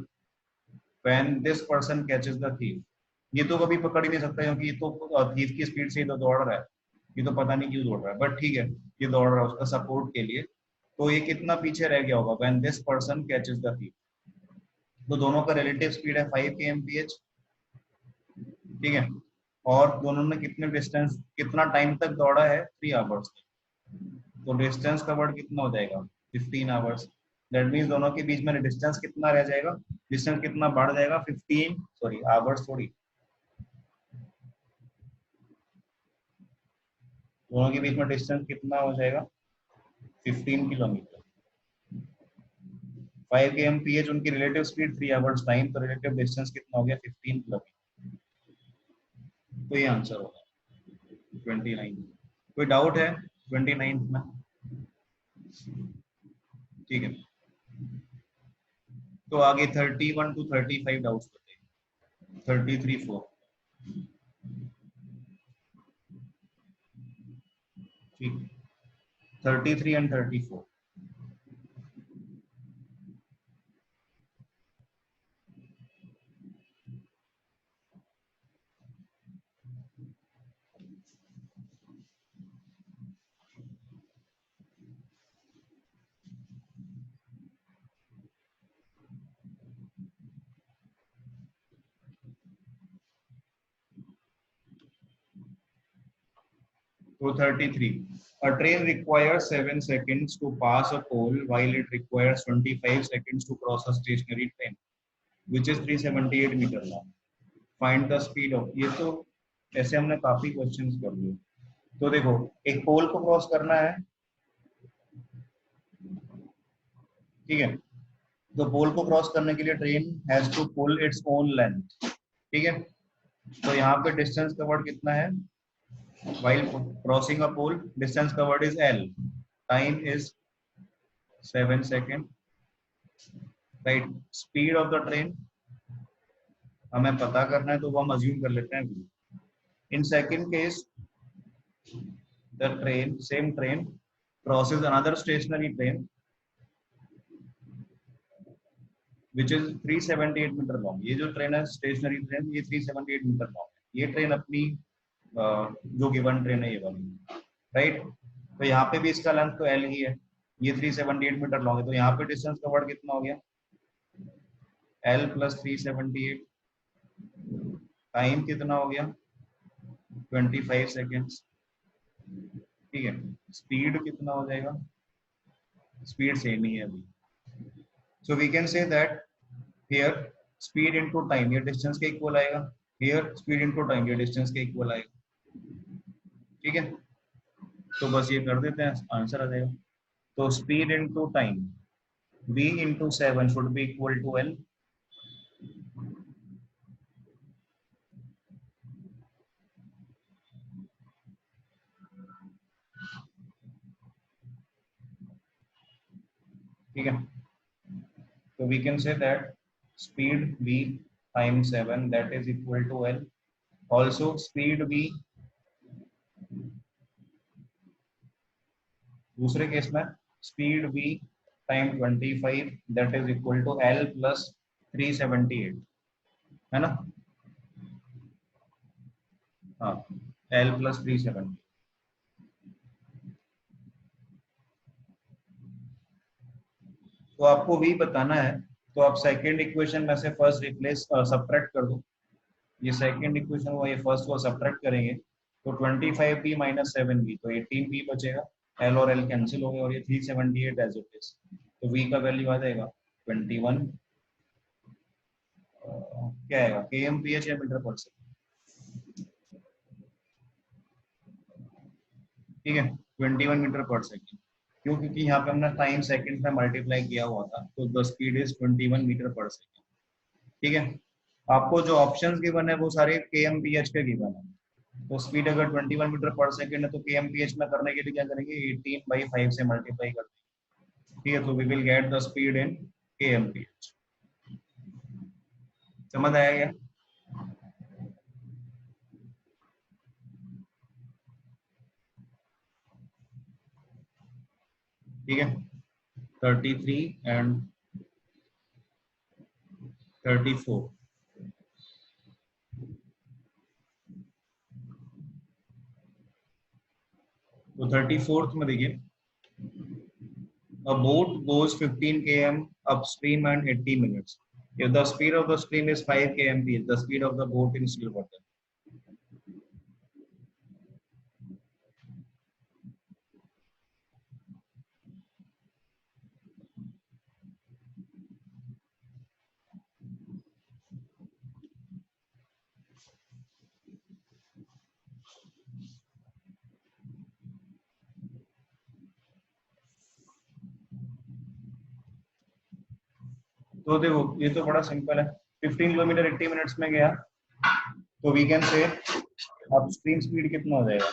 when this person catches the thief? ये तो कभी पकड़ ही नहीं सकता क्योंकि ये तो थीफ की स्पीड से ही तो दौड़ रहा है, ये तो पता नहीं क्यों दौड़ रहा है, बट ठीक है ये दौड़ रहा है उसका सपोर्ट के लिए। तो ये कितना पीछे रह गया होगा when this person catches the thief? तो दोनों का रिलेटिव स्पीड है 5 km/h। ठीक है, और दोनों ने कितने डिस्टेंस कितना टाइम तक दौड़ा है 3 आवर्स। तो डिस्टेंस कवर्ड कितना हो जाएगा 15 आवर्स। दैट मींस दोनों के बीच में डिस्टेंस कितना रह जाएगा, डिस्टेंस कितना बढ़ जाएगा 15 सॉरी आवर्स थोड़ी, दोनों के बीच में डिस्टेंस कितना हो जाएगा 15 किलोमीटर। 5 km/h उनकी रिलेटिव स्पीड, 3 आवर्स टाइम, तो रिलेटिव डिस्टेंस कितना हो गया 15 किलोमीटर। तो ये आंसर होगा 29। कोई डाउट है 29 में? ठीक है, तो आगे 31 to 35 डाउट्स होते हैं, 33 4। ठीक, 33 and 34। तो 33, a train requires 7 seconds to pass a pole while it requires 25 seconds to cross a stationary train which is 378 meter long. Find the speed of, ये तो ऐसे हमने काफी क्वेश्चंस कर लिए। तो देखो एक पोल को क्रॉस करना है, ठीक है, तो पोल को क्रॉस करने के लिए train has to pull its own length, ठीक है। तो यहाँ पे डिस्टेंस कवर्ड कितना है, while crossing a pole distance covered is L, time is 7 seconds, right? Speed of the train हमें पता करना है तो वो हम अज्यूम कर लेते हैं v। In second case the train, same train crosses another stationary train which is 378 metre long. ये जो ट्रेन है स्टेशनरी ट्रेन, ये 378 मीटर लॉन्ग है। ये ट्रेन अपनी जो गिवन ट्रेन है ये वाली, राइट। तो यहाँ पे भी इसका लेंथ तो एल ही है, ये 378 मीटर लॉन्ग है, तो यहाँ पे डिस्टेंस कवर्ड कितना हो गया, एल प्लस 378, टाइम कितना हो गया 25 सेकेंड्स, ठीक है। स्पीड कितना हो जाएगा, स्पीड सेम ही है अभी। So we can say that here speed into time ये डिस्टेंस के इक्वल आएगा, हियर स्पीड इनटू टाइम ये डिस्टेंस के इक्वल आएगा, ठीक है। तो बस ये कर देते हैं, आंसर आ जाएगा। तो speed into time v into 7 should be equal to L, ठीक है। So we can say that speed v times 7 that is equal to L. Also speed v दूसरे केस में speed v time 25 that is equal to L plus 378 है ना, हाँ L plus 370। तो आपको v बताना है, तो आप सेकेंड इक्वेशन में से फर्स्ट रिप्लेस सब्ट्रैक्ट कर दो, ये सेकेंड इक्वेशन हुआ, ये फर्स्ट को सब्ट्रैक्ट करेंगे तो 25b माइनस 7b, तो 18b बचेगा, l और l कैंसिल हो गए और ये 378 एज इट इज, तो v का वैल्यू आ जाएगा 21 क्या आएगा kmph या मीटर पर सेकंड, ठीक है 21 मीटर पर सेकंड। क्यों, क्योंकि यहाँ पे हमने टाइम सेकंड में मल्टीप्लाई किया हुआ था, तो the speed is 21 metre per second, ठीक है। आपको जो ऑप्शंस गिवन है वो सारे kmph के गिवन है, तो स्पीड अगर 21 मीटर पर सेकंड है तो kmph में करने के लिए क्या करेंगे 18/5 से मल्टीप्लाई कर देंगे, ठीक है। तो we will get the speed in kmph। समझ आया क्या, ठीक है। 33 एंड 34, तो 34th में देखिए, a boat goes 15 km upstream and 80 minutes if the speed of the stream is 5 kmph, the speed of the boat in still water। तो देखो ये तो बड़ा सिंपल है, 15 किलोमीटर 80 मिनट्स में गया, तो वी कैन से अब स्ट्रीम स्पीड कितना हो जाएगा,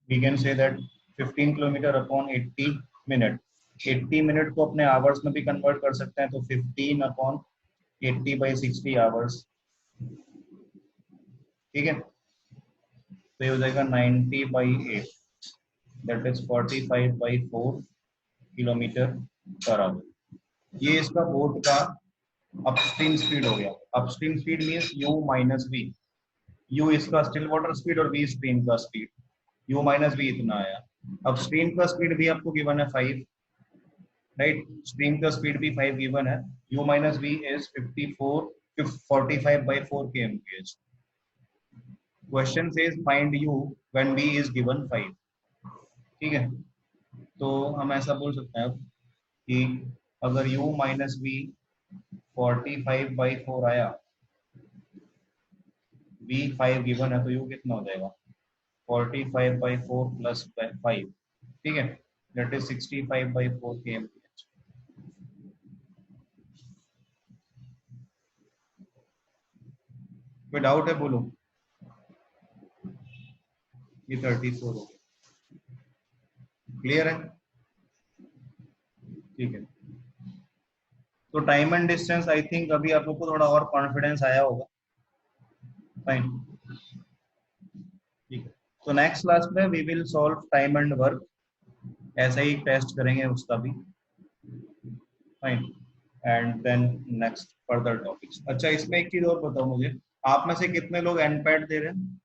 we can say that 15 kilometre upon 80 minute, 80 minute को अपने आवर्स में भी कन्वर्ट कर सकते हैं, तो 15 अपॉन 80/60 आवर्स, ठीक है। तो ये हो जाएगा 90/8, that is 45/4 kilometre per our. ये इसका बोट का अपस्ट्रीम स्पीड हो गया। Upstream speed means u minus v, u इसका स्टिल वाटर स्पीड और v स्ट्रीम का स्पीड, u माइनस v इतना आया। अपस्ट्रीम का स्पीड भी आपको गिवन है 5, राइट. स्ट्रीम का स्पीड भी 5 गिवन है. u minus v is 45 by 4 kmph. Question says find u when v is given 5. ठीक है, तो हम ऐसा बोल सकते हैं अब कि अगर u minus v 45 by 4 आया, v 5 गिवन है, तो u कितना हो जाएगा 45 by 4 plus 5. ठीक है, that is 65 by 4 kmph. कोई डाउट है बोलो. ये 34 हो गया. क्लियर है. ठीक है, तो time and distance I think अभी आप लोग को थोड़ा और कॉन्फिडेंस आया होगा. फाइन. ठीक है, तो नेक्स्ट क्लास में we will solve time and work. ऐसा ही टेस्ट करेंगे उसका भी. Fine. And then next further topics. अच्छा, इसमें एक चीज और बताओ मुझे, आप में से कितने लोग एनपैड दे रहे हैं?